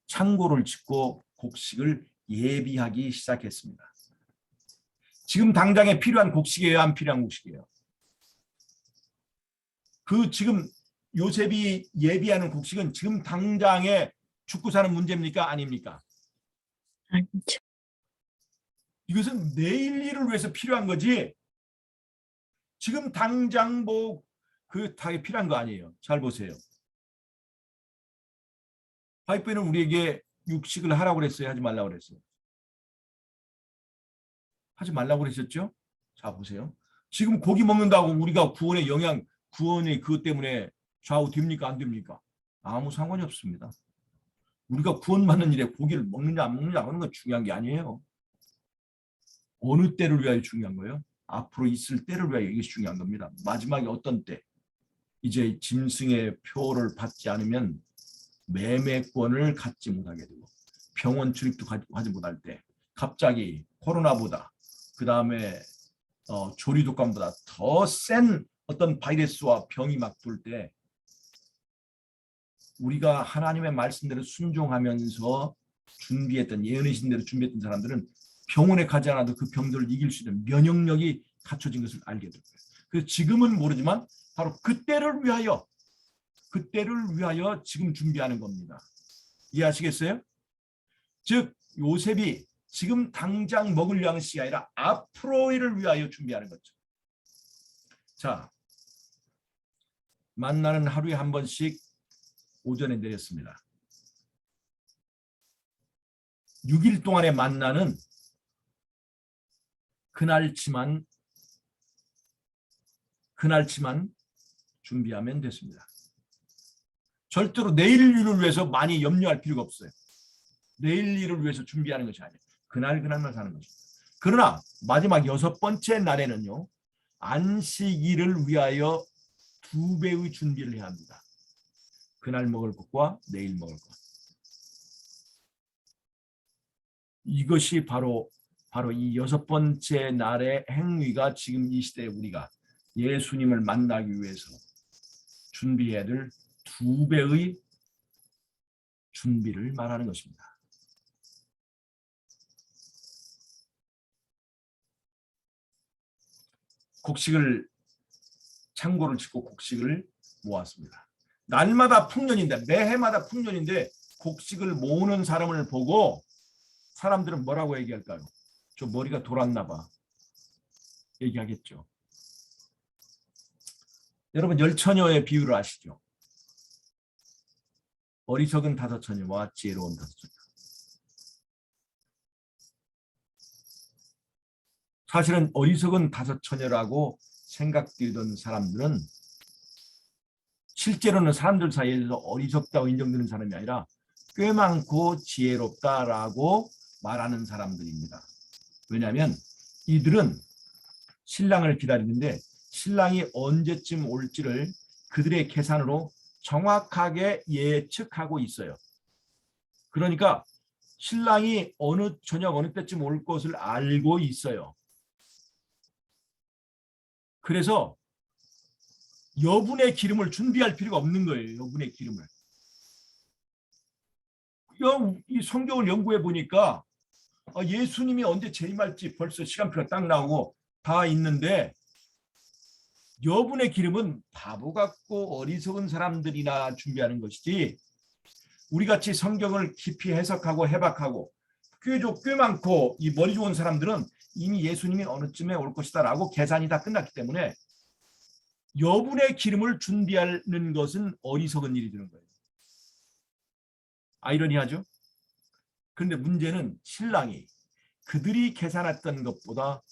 창고를 짓고 곡식을 예비하기 시작했습니다. 지금 당장에 필요한 곡식이에요? 안 필요한 곡식이에요? 그 지금 요셉이 예비하는 곡식은 지금 당장에 죽고 사는 문제입니까? 아닙니까? 아니죠. 이것은 내일 일을 위해서 필요한 거지 지금 당장 그 다 필요한 거 아니에요. 잘 보세요. 화이트는 우리에게 육식을 하라고 그랬어요? 하지 말라고 그랬어요? 하지 말라고 그랬었죠? 자 보세요. 지금 고기 먹는다고 우리가 구원의 영향, 구원의 그것 때문에 좌우됩니까? 안 됩니까? 아무 상관이 없습니다. 우리가 구원받는 일에 고기를 먹느냐 안 먹느냐 하는 건 중요한 게 아니에요. 어느 때를 위하여 중요한 거예요? 앞으로 있을 때를 위하여 이것이 중요한 겁니다. 마지막에 어떤 때? 이제 짐승의 표를 받지 않으면 매매권을 갖지 못하게 되고 병원 출입도 하지 못할 때 갑자기 코로나보다 그 다음에 조류독감보다 더 센 어떤 바이러스와 병이 막 돌 때 우리가 하나님의 말씀대로 순종하면서 준비했던 예언의 신대로 준비했던 사람들은 병원에 가지 않아도 그 병들을 이길 수 있는 면역력이 갖춰진 것을 알게 될 거예요. 그래서 지금은 모르지만 바로 그때를 위하여 지금 준비하는 겁니다. 이해하시겠어요? 즉 요셉이 지금 당장 먹을 양식이 아니라 앞으로를 위하여 준비하는 거죠. 자, 만나는 하루에 한 번씩 오전에 내렸습니다. 6일 동안의 만나는 그날치만 준비하면 됐습니다. 절대로 내일 일을 위해서 많이 염려할 필요가 없어요. 내일 일을 위해서 준비하는 것이 아니에요. 그날만 사는 것입니다. 그러나 마지막 6번째 날에는요. 안식일을 위하여 2배의 준비를 해야 합니다. 그날 먹을 것과 내일 먹을 것. 이것이 바로 이 6번째 날의 행위가 지금 이 시대에 우리가 예수님을 만나기 위해서 준비해야 될 2배의 준비를 말하는 것입니다. 창고를 짓고 곡식을 모았습니다. 날마다 풍년인데 매해마다 풍년인데 곡식을 모으는 사람을 보고 사람들은 뭐라고 얘기할까요? 저 머리가 돌았나 봐. 얘기하겠죠. 여러분 열처녀의 비유를 아시죠? 어리석은 5처녀와 지혜로운 5처녀. 사실은 어리석은 5처녀라고 생각되던 사람들은 실제로는 사람들 사이에서 어리석다고 인정되는 사람이 아니라 꽤 많고 지혜롭다라고 말하는 사람들입니다. 왜냐하면 이들은 신랑을 기다리는데 신랑이 언제쯤 올지를 그들의 계산으로 정확하게 예측하고 있어요. 그러니까 신랑이 저녁 어느 때쯤 올 것을 알고 있어요. 그래서 여분의 기름을 준비할 필요가 없는 거예요. 여분의 기름을. 이 성경을 연구해 보니까 예수님이 언제 재림할지 벌써 시간표가 딱 나오고 다 있는데 여분의 기름은 바보 같고 어리석은 사람들이나 준비하는 것이지 우리같이 성경을 깊이 해석하고 해박하고 꽤 많고 이 머리 좋은 사람들은 이미 예수님이 어느쯤에 올 것이다 라고 계산이 다 끝났기 때문에 여분의 기름을 준비하는 것은 어리석은 일이 되는 거예요. 아이러니하죠? 그런데 문제는 신랑이 그들이 계산했던 것보다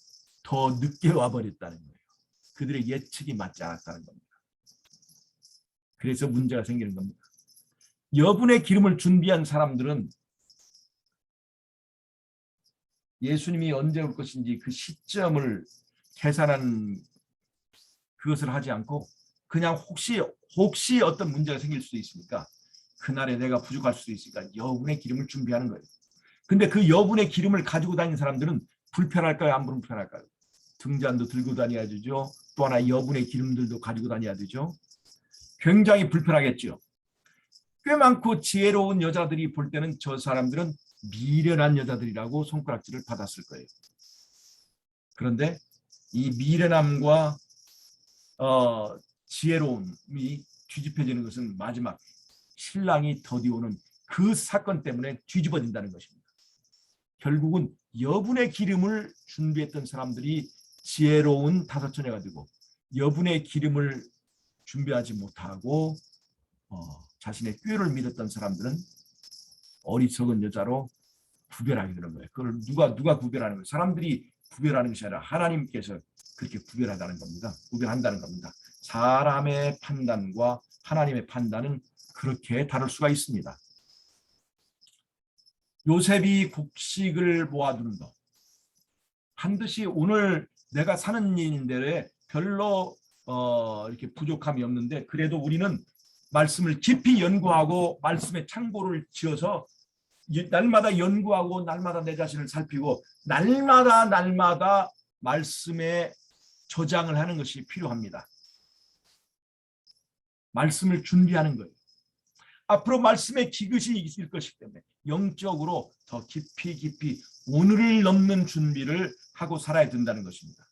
더 늦게 와버렸다는 거예요. 그들의 예측이 맞지 않았다는 겁니다. 그래서 문제가 생기는 겁니다. 여분의 기름을 준비한 사람들은 예수님이 언제 올 것인지 그 시점을 계산하는 그것을 하지 않고 그냥 혹시 어떤 문제가 생길 수도 있으니까 그날에 내가 부족할 수도 있으니까 여분의 기름을 준비하는 거예요. 근데 그 여분의 기름을 가지고 다니는 사람들은 불편할까요? 안 불편할까요? 등잔도 들고 다녀야 되죠. 또 하나 여분의 기름들도 가지고 다녀야 되죠. 굉장히 불편하겠죠. 꽤 많고 지혜로운 여자들이 볼 때는 저 사람들은 미련한 여자들이라고 손가락질을 받았을 거예요. 그런데 이 미련함과 지혜로움이 뒤집혀지는 것은 마지막 신랑이 더디오는 그 사건 때문에 뒤집어진다는 것입니다. 결국은 여분의 기름을 준비했던 사람들이 지혜로운 5처녀가 되고 여분의 기름을 준비하지 못하고 자신의 꾀를 믿었던 사람들은 어리석은 여자로 구별하게 되는 거예요. 그걸 누가 구별하는 거예요? 사람들이 구별하는 것이 아니라 하나님께서 그렇게 구별한다는 겁니다. 구별한다는 겁니다. 사람의 판단과 하나님의 판단은 그렇게 다를 수가 있습니다. 요셉이 곡식을 모아두는 것. 반드시 오늘 내가 사는 일인데 별로 이렇게 부족함이 없는데 그래도 우리는 말씀을 깊이 연구하고 말씀의 참고를 지어서 날마다 연구하고 날마다 내 자신을 살피고 날마다 말씀에 저장을 하는 것이 필요합니다. 말씀을 준비하는 거예요. 앞으로 말씀의 기근이 있을 것이기 때문에 영적으로 더 깊이 오늘을 넘는 준비를 하고 살아야 된다는 것입니다.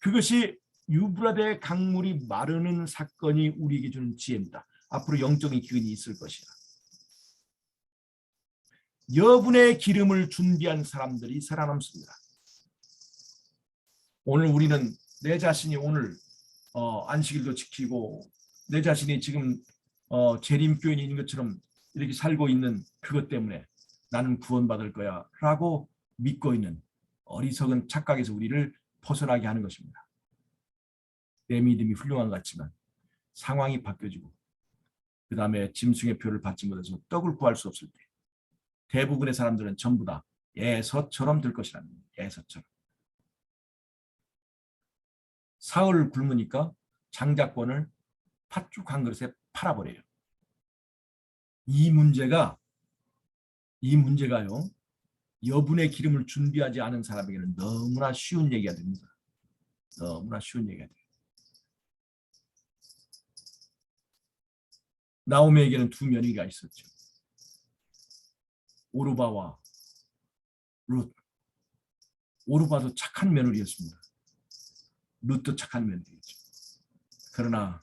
그것이 유브라데 강물이 마르는 사건이 우리에게 주는 지혜입니다. 앞으로 영적인 기근이 있을 것이다. 여분의 기름을 준비한 사람들이 살아남습니다. 오늘 우리는 내 자신이 오늘 안식일도 지키고 내 자신이 지금 재림교인이 있는 것처럼 이렇게 살고 있는 그것 때문에 나는 구원받을 거야 라고 믿고 있는 어리석은 착각에서 우리를 벗어나게 하는 것입니다. 내 믿음이 훌륭한 것 같지만 상황이 바뀌어지고 그 다음에 짐승의 표를 받지 못해서 떡을 구할 수 없을 때 대부분의 사람들은 전부 다 예서처럼 될 것이라는 거예요. 예서처럼. 사흘 굶으니까 장자권을 팥죽 한 그릇에 팔아버려요. 이 문제가요. 여분의 기름을 준비하지 않은 사람에게는 너무나 쉬운 얘기가 됩니다. 너무나 쉬운 얘기가 돼요. 나오미에게는 두 며느리가 있었죠. 오르바와 룻. 오르바도 착한 며느리였습니다. 룻도 착한 며느리였죠. 그러나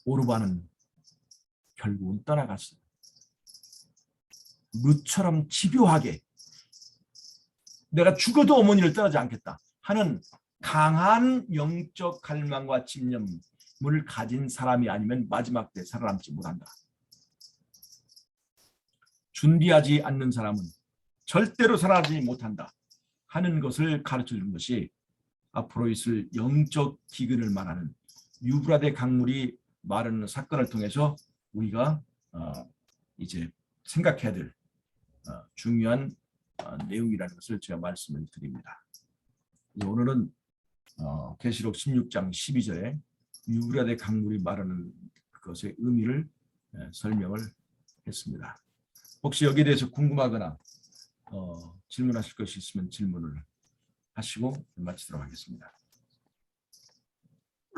오르바는 결국은 떠나갔어요. 룻처럼 집요하게 내가 죽어도 어머니를 떠나지 않겠다 하는 강한 영적 갈망과 집념을 가진 사람이 아니면 마지막 때 살아남지 못한다. 준비하지 않는 사람은 절대로 살아남지 못한다 하는 것을 가르쳐주는 것이 앞으로 있을 영적 기근을 말하는 유브라데 강물이 마르는 사건을 통해서 우리가 이제 생각해야 될 중요한 내용이라는 것을 제가 말씀을 드립니다. 오늘은 계시록 16장 12절에 유브라데 강물이 마르는 그것의 의미를 설명을 했습니다. 혹시 여기에 대해서 궁금하거나 질문하실 것이 있으면 질문을 하시고 마치도록 하겠습니다.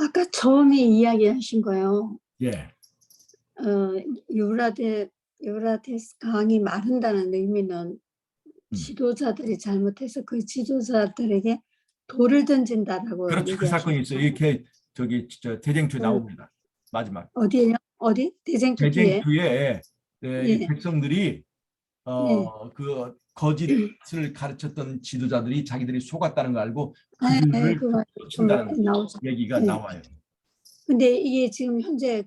아까 처음에 이야기하신 거요. 예. 유브라데스 강이 마른다는 의미는 지도자들이 잘못해서 그 지도자들에게 돌을 던진다라고 그렇죠. 그 사건이 있어요. 이렇게 대쟁투에 나옵니다. 마지막. 어디에요? 어디? 대쟁투 뒤에? 대쟁투에 이 예. 백성들이 예. 그 거짓을 가르쳤던 지도자들이 자기들이 속았다는 걸 알고 네, 그들을 그거 친다는 나오죠. 얘기가 네. 나와요. 근데 이게 지금 현재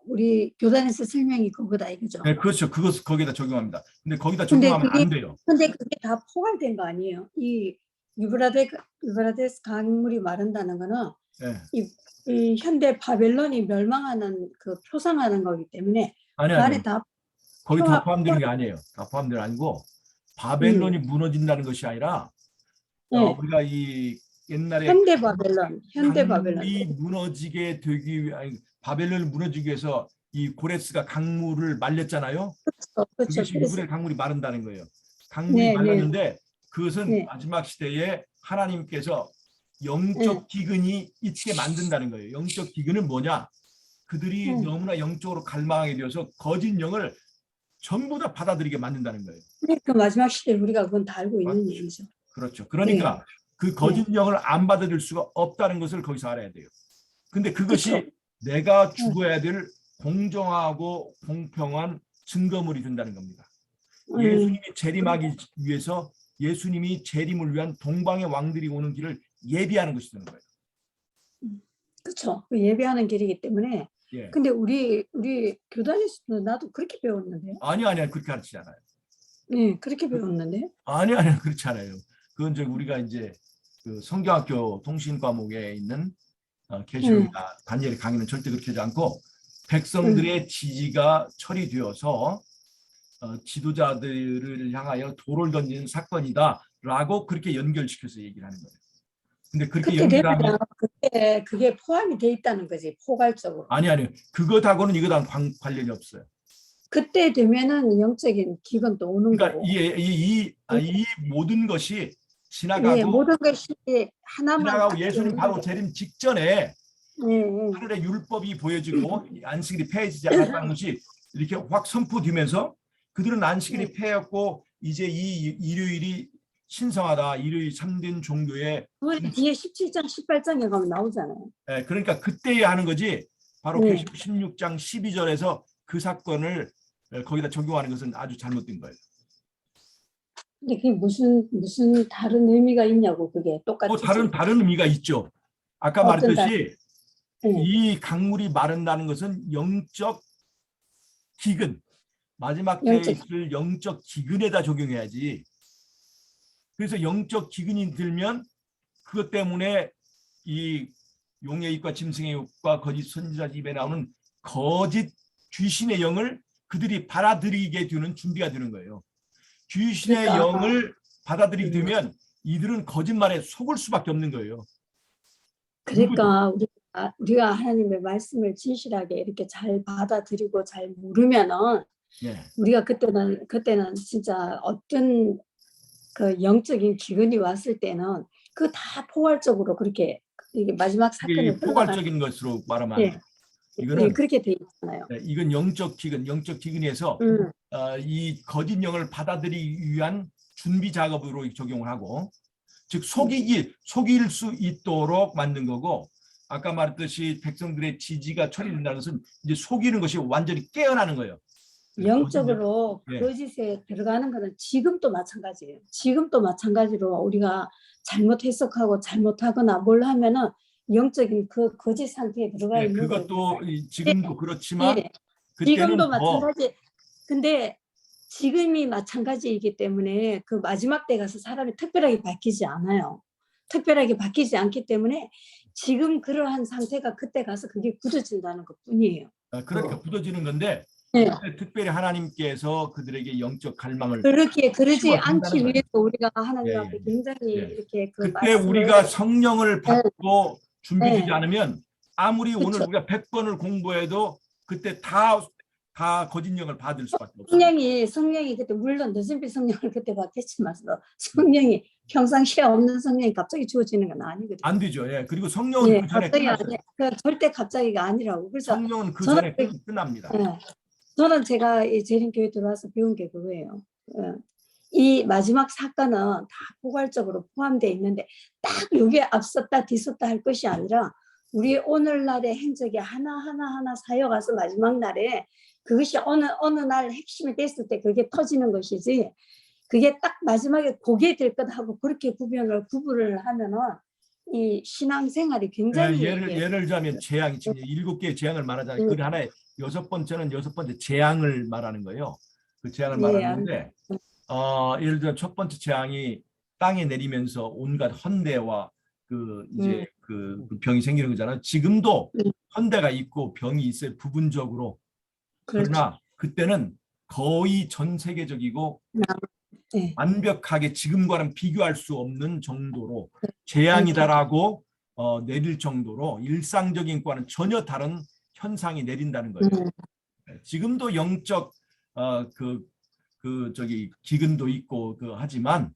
우리 교단에서 설명이 그거다 이거죠. 네, 그렇죠. 그것 거기다 적용합니다. 근데 거기다 적용하면 안 돼요. 근데 그게 다 포괄된 거 아니에요? 이 유브라데스 강물이 마른다는 거는 네. 이 현대 바벨론이 멸망하는 그 표상하는 거기 때문에 그 안에 다 거기 다 포함되는 게 아니에요. 다 포함되는 게 아니고 바벨론이 무너진다는 것이 아니라 우리가 이 옛날에 현대 바벨론 강물이 무너지게 되기 위해 바벨론이 무너지기 위해서 이 고레스가 강물을 말렸잖아요. 그렇죠. 그것이 유브라데 강물이 마른다는 거예요. 강물이 말랐는데 그것은 마지막 시대에 하나님께서 영적 기근이 있게 만든다는 거예요. 영적 기근은 뭐냐? 그들이 너무나 영적으로 갈망하게 되어서 거짓 영을 전부 다 받아들이게 만든다는 거예요. 그 마지막 시대에 우리가 그건 다 알고 있는 얘기죠. 그렇죠. 그러니까 그 거짓 영을 안 받아들일 수가 없다는 것을 거기서 알아야 돼요. 근데 그것이 그쵸. 내가 죽어야 될 공정하고 공평한 증거물이 된다는 겁니다. 예수님이 재림하기 위해서 예수님이 재림을 위한 동방의 왕들이 오는 길을 예비하는 것이 되는 거예요. 그렇죠. 예배하는 길이기 때문에. 예. 근데 우리 교단에서도 나도 그렇게 배웠는데요. 아니요, 그렇게 가르치지 않아요. 네, 그렇게 배웠는데. 아니요, 그렇지 않아요. 그건 우리가 이제 그 성경학교 통신 과목에 있는 계시록이나 다니엘의 강의는 절대 그렇게 하지 않고 백성들의 지지가 처리되어서 지도자들을 향하여 돌을 던지는 사건이다라고 그렇게 연결시켜서 얘기를 하는 거예요. 근데 그렇게 연결하면 그게 포함이 돼 있다는 거지, 포괄적으로. 아니 그것하고는 이거랑 관련이 없어요. 그때 되면은 영적인 기근도 오는 그러니까 거고. 이 모든 것이 예, 지나가고 모든 것이 하나만 딱 예수님 바로 되는 재림 직전에 게, 예. 하늘의 율법이 보여지고 안식일이 폐해지지 않았다는 것이 이렇게 확 선포되면서 그들은 안식일이 폐했고 이제 이 일요일이 신성하다. 일요일 3된 종교의 그건 뒤에 17장, 18장에 가면 나오잖아요. 그러니까 그때에 하는 거지 바로 네. 16장 12절에서 그 사건을 거기다 적용하는 것은 아주 잘못된 거예요. 근데 그게 무슨 다른 의미가 있냐고, 그게 똑같이. 다른 의미가 있죠. 아까 어떤 말했듯이 네. 이 강물이 마른다는 것은 영적 기근, 마지막 때에 있을 영적 기근에다 적용해야지. 그래서 영적 기근이 들면 그것 때문에 이 용의 입과 짐승의 입과 거짓 선지자 입에 나오는 거짓 귀신의 영을 그들이 받아들이게 되는 준비가 되는 거예요. 귀신의 그러니까, 영을 받아들이게 되면 이들은 거짓말에 속을 수밖에 없는 거예요. 그러니까 우리가 하나님의 말씀을 진실하게 이렇게 잘 받아들이고 잘 모르면은 예. 우리가 그때는 진짜 어떤 그 영적인 기근이 왔을 때는 그 다 포괄적으로 그렇게 이게 마지막 이게 사건을 포괄적인 것으로 말하면 안 돼요. 이거는 그렇게 돼 있잖아요. 이건 영적 기근에서 이 거짓 영을 받아들이기 위한 준비 작업으로 적용을 하고, 즉 속일 수 있도록 만든 거고, 아까 말했듯이 백성들의 지지가 처리된다는 것은 이제 속이는 것이 완전히 깨어나는 거예요. 영적으로 예. 거짓에 들어가는 거는 지금도 마찬가지예요. 지금도 마찬가지로 우리가 잘못 해석하고 잘못하거나 뭘 하면은 영적인 그 거짓 상태에 들어가 있는 거예요. 그것도 지금도 그렇지만 예. 그때는 지금도 마찬가지. 근데 지금이 마찬가지이기 때문에 그 마지막 때 가서 사람이 특별하게 바뀌지 않아요. 특별하게 바뀌지 않기 때문에 지금 그러한 상태가 그때 가서 그게 굳어진다는 것뿐이에요. 그러니까 굳어지는 건데, 네. 특별히 하나님께서 그들에게 영적 갈망을 그러지 심어준다는 않기 거예요. 위해서 우리가 하나님 예, 앞에 예, 굉장히 예. 이렇게 그 그때 말씀을 우리가 성령을 받고 준비되지 네. 않으면 아무리 그쵸. 오늘 우리가 100번을 공부해도 그때 다 거짓 영을 받을 수밖에 없어요. 성령이 그때 물론 늦은빛 성령을 그때 받겠지만 성령이 평상시에 없는 성령이 갑자기 주어지는 건 아니거든요. 안 되죠. 예. 그리고 성령은 그 전에 갑자기 끝났어요. 절대 갑자기가 아니라고. 그래서 성령은 그 저는 전에 끝납니다. 저는 제가 이 재림교회 들어와서 배운 게 그거예요. 이 마지막 사건은 다 포괄적으로 포함되어 있는데 딱 이게 앞섰다 뒤섰다 할 것이 아니라 우리 오늘날의 행적이 하나하나 쌓여가서 마지막 날에 그것이 어느 날 핵심이 됐을 때 그게 터지는 것이지, 그게 딱 마지막에 그게 될 것 하고 그렇게 구분을 하면은 이 신앙생활이 굉장히 예를 들자면 재앙이 지금 7개의 재앙을 말하잖아요. 그 하나의 여섯 번째 재앙을 말하는 거예요. 그 재앙을 말하는데 예를 들어 첫 번째 재앙이 땅에 내리면서 온갖 헌대와 그 병이 생기는 거잖아요. 지금도 헌대가 있고 병이 있어요, 부분적으로. 그러나 그때는 거의 전 세계적이고 완벽하게 지금과는 비교할 수 없는 정도로 재앙이다라고 내릴 정도로 일상적인 과는 전혀 다른 현상이 내린다는 거예요. 지금도 영적 기근도 있고 하지만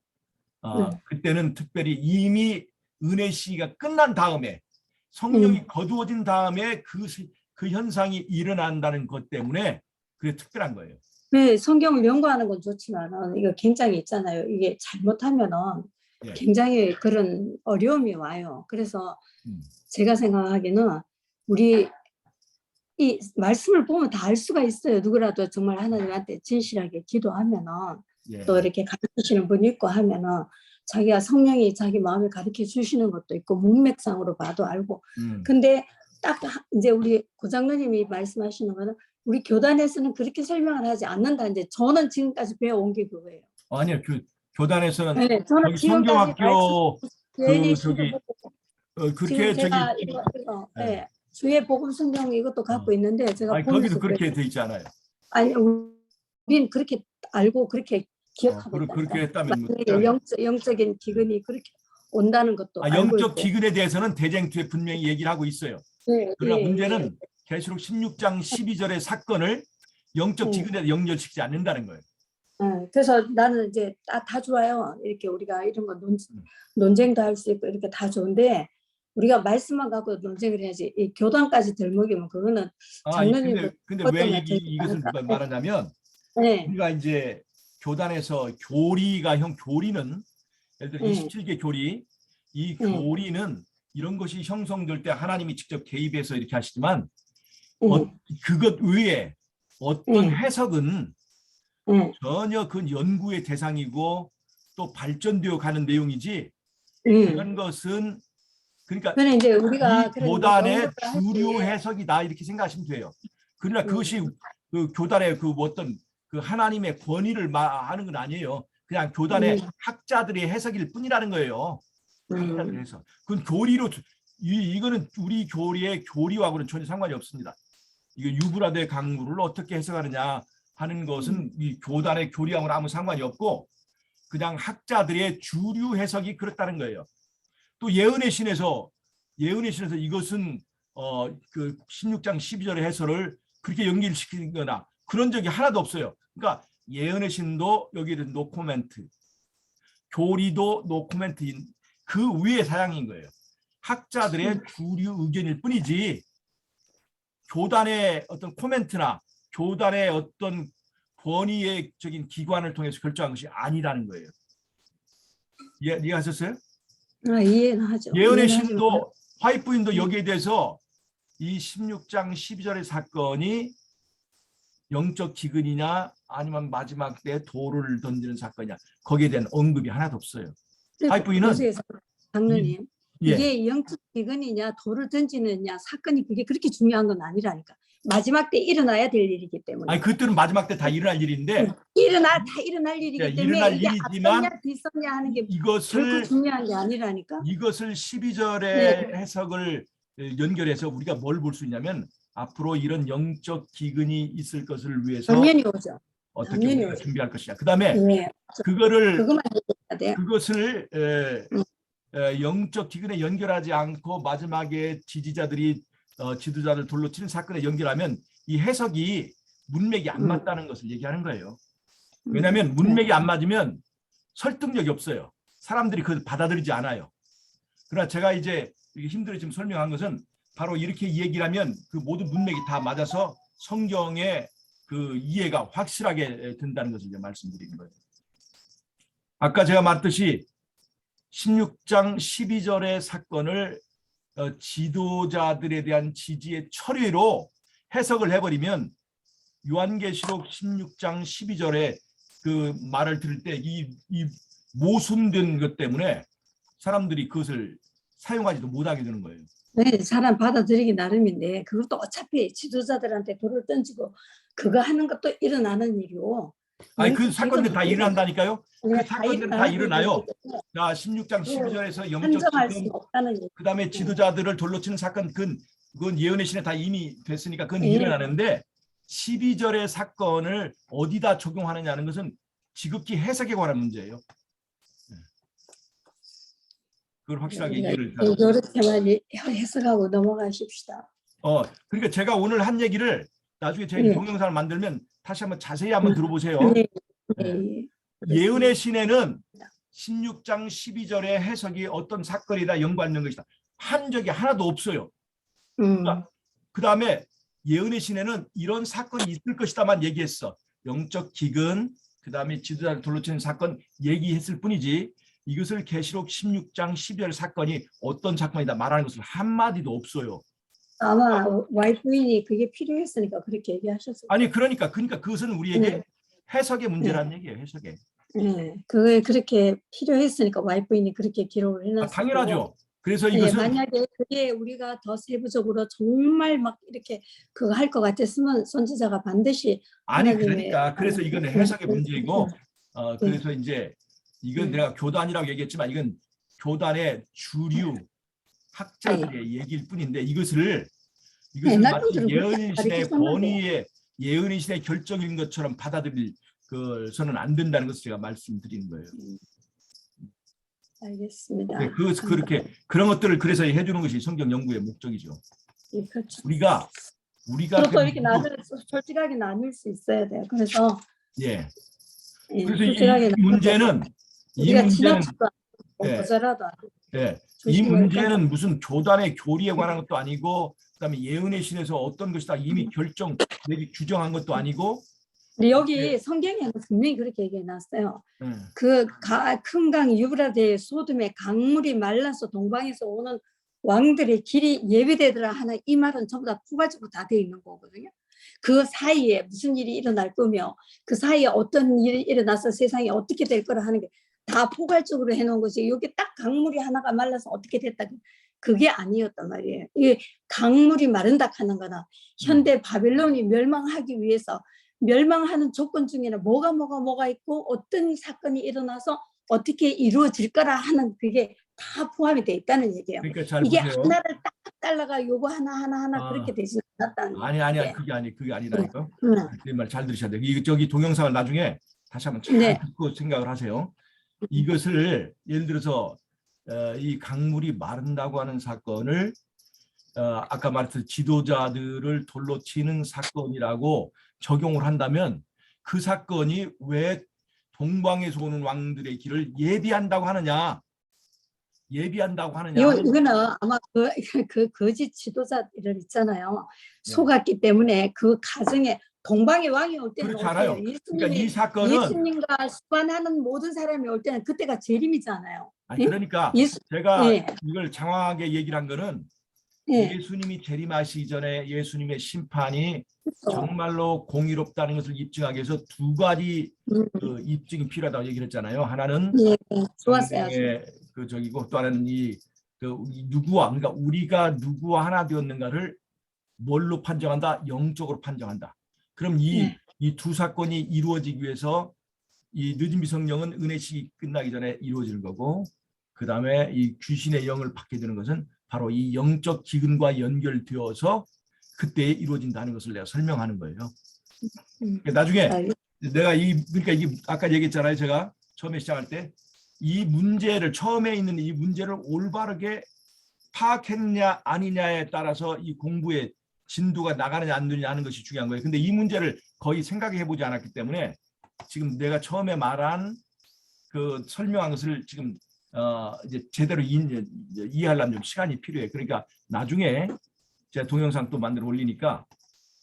그때는 특별히 이미 은혜 시기가 끝난 다음에 성령이 거두어진 다음에 그 현상이 일어난다는 것 때문에 그게 특별한 거예요. 네, 성경을 연구하는 건 좋지만 이거 굉장히 있잖아요. 이게 잘못하면은 굉장히 그런 어려움이 와요. 그래서 제가 생각하기에는 우리 이 말씀을 보면 다 알 수가 있어요. 누구라도 정말 하나님한테 진실하게 기도하면은 또 이렇게 가르치시는 분이 있고 하면은 자기가 성령이 자기 마음을 가르쳐 주시는 것도 있고 문맥상으로 봐도 알고. 근데 딱 이제 우리 고장로님이 말씀하시는 거는 우리 교단에서는 그렇게 설명을 하지 않는다. 이제 저는 지금까지 배워온 게 그거예요. 아니요, 저는 저는 성경학교 그렇게 제가 주의 복음 성경 이것도 갖고 있는데 제가 거기도 그렇게 돼 있지 않아요. 아니, 우린 그렇게 알고 그렇게 기억하고 있다. 그렇게 했다면 영적인 기근이 그렇게 온다는 것도 알고 영적 있고. 기근에 대해서는 대쟁투에 분명히 얘기를 하고 있어요. 네, 그러나 예, 문제는 계시록 16장 12절의 사건을 영적 음. 기근에 연결시키지 않는다는 거예요. 그래서 나는 이제 다 좋아요. 이렇게 우리가 이런 거 논쟁도 할 수 있고 이렇게 다 좋은데 우리가 말씀만 갖고 논쟁을 해야지 이 교단까지 들먹이면 그거는 장로님도 근데 왜 어떤 이것을 누가 말하냐면 네, 우리가 이제 교단에서 교리는 예를 들어 네. 27개 교리, 이 네. 교리는 이런 것이 형성될 때 하나님이 직접 개입해서 이렇게 하시지만 네. 그것 외에 어떤 네. 해석은 네. 전혀 그 연구의 대상이고 또 발전되어 가는 내용이지 네. 그런 것은 그러니까 그래 이제 우리가 이 그런 교단의 연구를 할 주류 때 해석이다 이렇게 생각하시면 돼요. 그러나 음. 그것이 그 교단의 그 어떤 그 하나님의 권위를 하는 건 아니에요. 그냥 교단의 학자들의 해석일 뿐이라는 거예요. 학자들의 해석. 그건 교리로 이거는 우리 교리의 교리하고는 전혀 상관이 없습니다. 이거 유브라데 강물을 어떻게 해석하느냐 하는 것은 이 교단의 교리하고는 아무 상관이 없고 그냥 학자들의 주류 해석이 그렇다는 거예요. 또 예언의 신에서 이것은 그 16장 12절의 해설을 그렇게 연결시키거나 그런 적이 하나도 없어요. 그러니까 예언의 신도 여기는 노코멘트, 교리도 노코멘트인 그 위에 사양인 거예요. 학자들의 주류 의견일 뿐이지 교단의 어떤 코멘트나 교단의 어떤 권위적인 기관을 통해서 결정한 것이 아니라는 거예요. 이해하셨어요? 이해는 하죠. 예언의 이해는 신도 화이트 부인도 여기에 대해서 이 16장 12절의 사건이 영적 기근이냐 아니면 마지막 때 돌을 던지는 사건이냐 거기에 대한 언급이 하나도 없어요. 화이트 부인은 장로님 예. 이게 영적 기근이냐 돌을 던지느냐 사건이 그게 그렇게 중요한 건 아니라니까. 마지막 때 일어나야 될 일이기 때문에. 아니 그것들은 마지막 때 다 일어날 일인데 다 일어날 일이기 예, 때문에 일어날 이게 일이지만 앞섰냐 뒤섰냐 하는 게 결코 이것을 중요한 게 아니라니까. 12절의 네. 해석을 연결해서 우리가 뭘 볼 수 있냐면 앞으로 이런 영적 기근이 있을 것을 위해서 당연히 오죠. 어떻게 당연히 우리가 오죠. 준비할 것이냐. 그다음에 네. 그것만 얘기해야 돼. 그것을 영적 기근에 연결하지 않고 마지막에 지지자들이 지도자를 돌로 치는 사건에 연결하면 이 해석이 문맥이 안 맞다는 것을 얘기하는 거예요. 왜냐하면 문맥이 안 맞으면 설득력이 없어요. 사람들이 그걸 받아들이지 않아요. 그러나 제가 이제 힘들어 지금 설명한 것은 바로 이렇게 얘기를 하면 그 모든 문맥이 다 맞아서 성경의 그 이해가 확실하게 된다는 것을 이제 말씀드리는 거예요. 아까 제가 말했듯이 16장 12절의 사건을 지도자들에 대한 지지의 철회로 해석을 해버리면 요한계시록 16장 12절에 그 말을 들을 때 이 모순된 것 때문에 사람들이 그것을 사용하지도 못하게 되는 거예요. 네, 사람 받아들이기 나름인데 그것도 어차피 지도자들한테 돌을 던지고 그거 하는 것도 일어나는 일이고. 아니 그 사건들 다 일어난다니까요. 그 네, 사건들은 다 일어나요. 자, 16장 12절에서 영적 기근, 그다음에 지도자들을 돌로 치는 사건 그건 예언의 신에 다 이미 됐으니까 그건 일어나는데 12절의 사건을 어디다 적용하느냐는 것은 지극히 해석에 관한 문제예요. 그걸 확실하게 이해를 이렇게만 해석하고 넘어가십시다. 그러니까 제가 오늘 한 얘기를 나중에 제 동영상을 만들면 다시 한번 자세히 한번 들어보세요. 예언의 신에는 16장 12절의 해석이 어떤 사건이다 연관된 것이다 한 적이 하나도 없어요. 그 다음에 예언의 신에는 이런 사건이 있을 것이다만 얘기했어. 영적 기근, 그 다음에 지도자를 돌로 치는 사건 얘기했을 뿐이지 이것을 계시록 16장 12절 사건이 어떤 사건이다 말하는 것을 한마디도 없어요. 아마 와이프인이 그게 필요했으니까 그렇게 얘기하셨어요. 아니 그러니까 그것은 우리에게 해석의 문제라는 얘기예요. 해석의. 네, 그게 그렇게 필요했으니까 와이프인이 그렇게 기록을 해놨어요. 당연하죠. 그래서 이것은 만약에 그게 우리가 더 세부적으로 정말 막 이렇게 그거 할 것 같았으면 선지자가 반드시 아니 그러니까 그래서 이건 해석의 문제이고 그래서 이제 이건 내가 교단이라고 얘기했지만 이건 교단의 주류 학자들의 얘기일 뿐인데 이것을 마치 예언신의 권위의 예언신의 결정인 것처럼 받아들일 것은 안 된다는 것을 제가 말씀드리는 거예요. 알겠습니다. 네, 그렇게 그런 것들을 그래서 해주는 것이 성경 연구의 목적이죠. 예, 그렇죠. 우리가 서로 그 이렇게 솔직하게 나눌 수 있어야 돼요. 그래서 예. 예, 그래서 솔직하게 이 문제는 우리가 지나치도 않고 예. 모자라도 않고 예. 이 조심을 문제는 무슨 교단의 교리에 관한 것도 아니고 그다음에 예언의 신에서 어떤 것이다 이미 결정 내지 규정한 것도 아니고 근데 여기 예. 성경에는 분명히 그렇게 얘기해 놨어요. 예. 그 큰 강 유브라데 소돔의 강물이 말라서 동방에서 오는 왕들의 길이 예비되더라 하는 이 말은 전부 다 포괄적으로 다 되어 있는 거거든요. 그 사이에 무슨 일이 일어날 거며 그 사이에 어떤 일이 일어나서 세상이 어떻게 될 거라 하는 게 다 포괄적으로 해놓은 것이 여기 딱 강물이 하나가 말라서 어떻게 됐다 그게 아니었단 말이에요. 이 강물이 마른다 하는 거는 현대 바벨론이 멸망하기 위해서 멸망하는 조건 중에는 뭐가 있고 어떤 사건이 일어나서 어떻게 이루어질 거라 하는 그게 다 포함이 돼 있다는 얘기예요. 그러니까 잘 이게 보세요. 하나를 딱 잘라가 요거 하나 그렇게 되지 않았다는 아니야 얘기예요. 그게 아니라니까요. 네. 그 말 잘 들으셔야 돼요. 저기 동영상을 나중에 다시 한번 잘 네. 듣고 생각을 하세요. 이것을 예를 들어서 이 강물이 마른다고 하는 사건을 아까 말했듯이 지도자들을 돌로 치는 사건이라고 적용을 한다면 그 사건이 왜 동방에서 오는 왕들의 길을 예비한다고 하느냐. 이거는 아마 그 거짓 지도자들 있잖아요. 네. 속았기 때문에 그 가정에 동방의 왕이 올 때는 그렇지 않아요. 어때요? 그러니까 이 사건은 예수님과 수반하는 모든 사람이 올 때는 그때가 재림이잖아요. 아니, 그러니까 제가 이걸 장황하게 얘기를 한 거는 예수님이 재림하시기 전에 예수님의 심판이 정말로 공의롭다는 것을 입증하기 위해서 두 가지 그 입증이 필요하다고 얘기를 했잖아요. 하나는 좋았어요. 그 저기고 또 하나는 누구와 그러니까 우리가 누구와 하나 되었는가를 뭘로 판정한다? 영적으로 판정한다. 그럼 이 두 사건이 이루어지기 위해서 이 늦은 미성령은 은혜식이 끝나기 전에 이루어지는 거고 그 다음에 이 귀신의 영을 받게 되는 것은 바로 이 영적 기근과 연결되어서 그때 이루어진다는 것을 내가 설명하는 거예요. 나중에 내가 그러니까 이게 아까 얘기했잖아요. 제가 처음에 시작할 때 이 문제를 처음에 있는 이 문제를 올바르게 파악했냐 아니냐에 따라서 이 공부의 진도가 나가느냐 안 되느냐 하는 것이 중요한 거예요. 근데 이 문제를 거의 생각해 보지 않았기 때문에 지금 내가 처음에 말한 그 설명한 것을 지금 이제 제대로 이해하려면 좀 시간이 필요해. 그러니까 나중에 제가 동영상 또 만들어 올리니까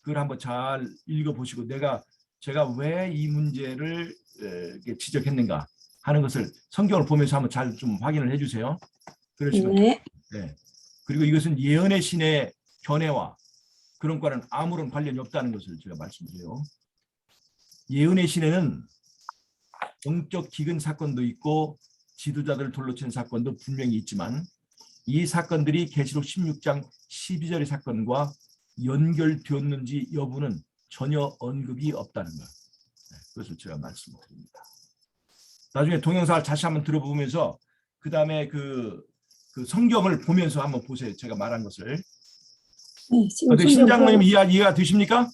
그걸 한번 잘 읽어보시고 제가 왜 이 문제를 지적했는가 하는 것을 성경을 보면서 한번 잘 좀 확인을 해주세요. 그러시면 네. 그리고 이것은 예언의 신의 견해와 그런 거는 아무런 관련이 없다는 것을 제가 말씀드려요. 예언의 신에는 영적 기근 사건도 있고 지도자들을 돌로 치는 사건도 분명히 있지만 이 사건들이 계시록 16장 12절의 사건과 연결되었는지 여부는 전혀 언급이 없다는 것. 그것을 제가 말씀드립니다. 나중에 동영상을 다시 한번 들어보면서 그 다음에 그 성경을 보면서 한번 보세요. 제가 말한 것을. 신장모님 이해가 되십니까?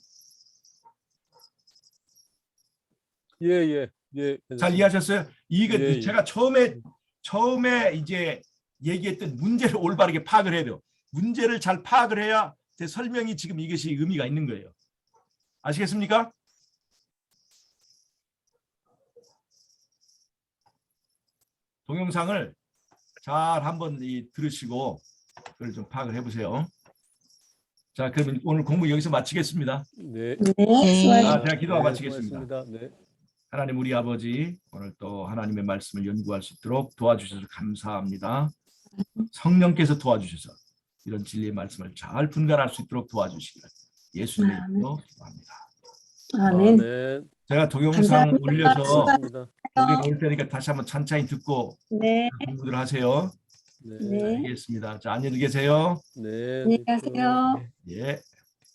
예. 잘 이해하셨어요? 이게 제가 처음에 이제 얘기했던 문제를 올바르게 파악을 해야 돼요. 문제를 잘 파악을 해야 제 설명이 지금 이것이 의미가 있는 거예요. 아시겠습니까? 동영상을 잘 한번 들으시고 그걸 좀 파악을 해보세요. 자, 그러면 오늘 공부 여기서 마치겠습니다. 네. 제가 기도하고 마치겠습니다. 네. 하나님 우리 아버지 오늘 또 하나님의 말씀을 연구할 수 있도록 도와주셔서 감사합니다. 성령께서 도와주셔서 이런 진리의 말씀을 잘 분간할 수 있도록 도와주시기를 예수님의 이름으로 기도합니다. 아멘. 제가 동영상 올려서 감사합니다. 올 테니까 다시 한번 천천히 듣고 공부들 하세요. 네. 알겠습니다. 자, 안녕히 계세요. 네. 안녕히 가세요. 예.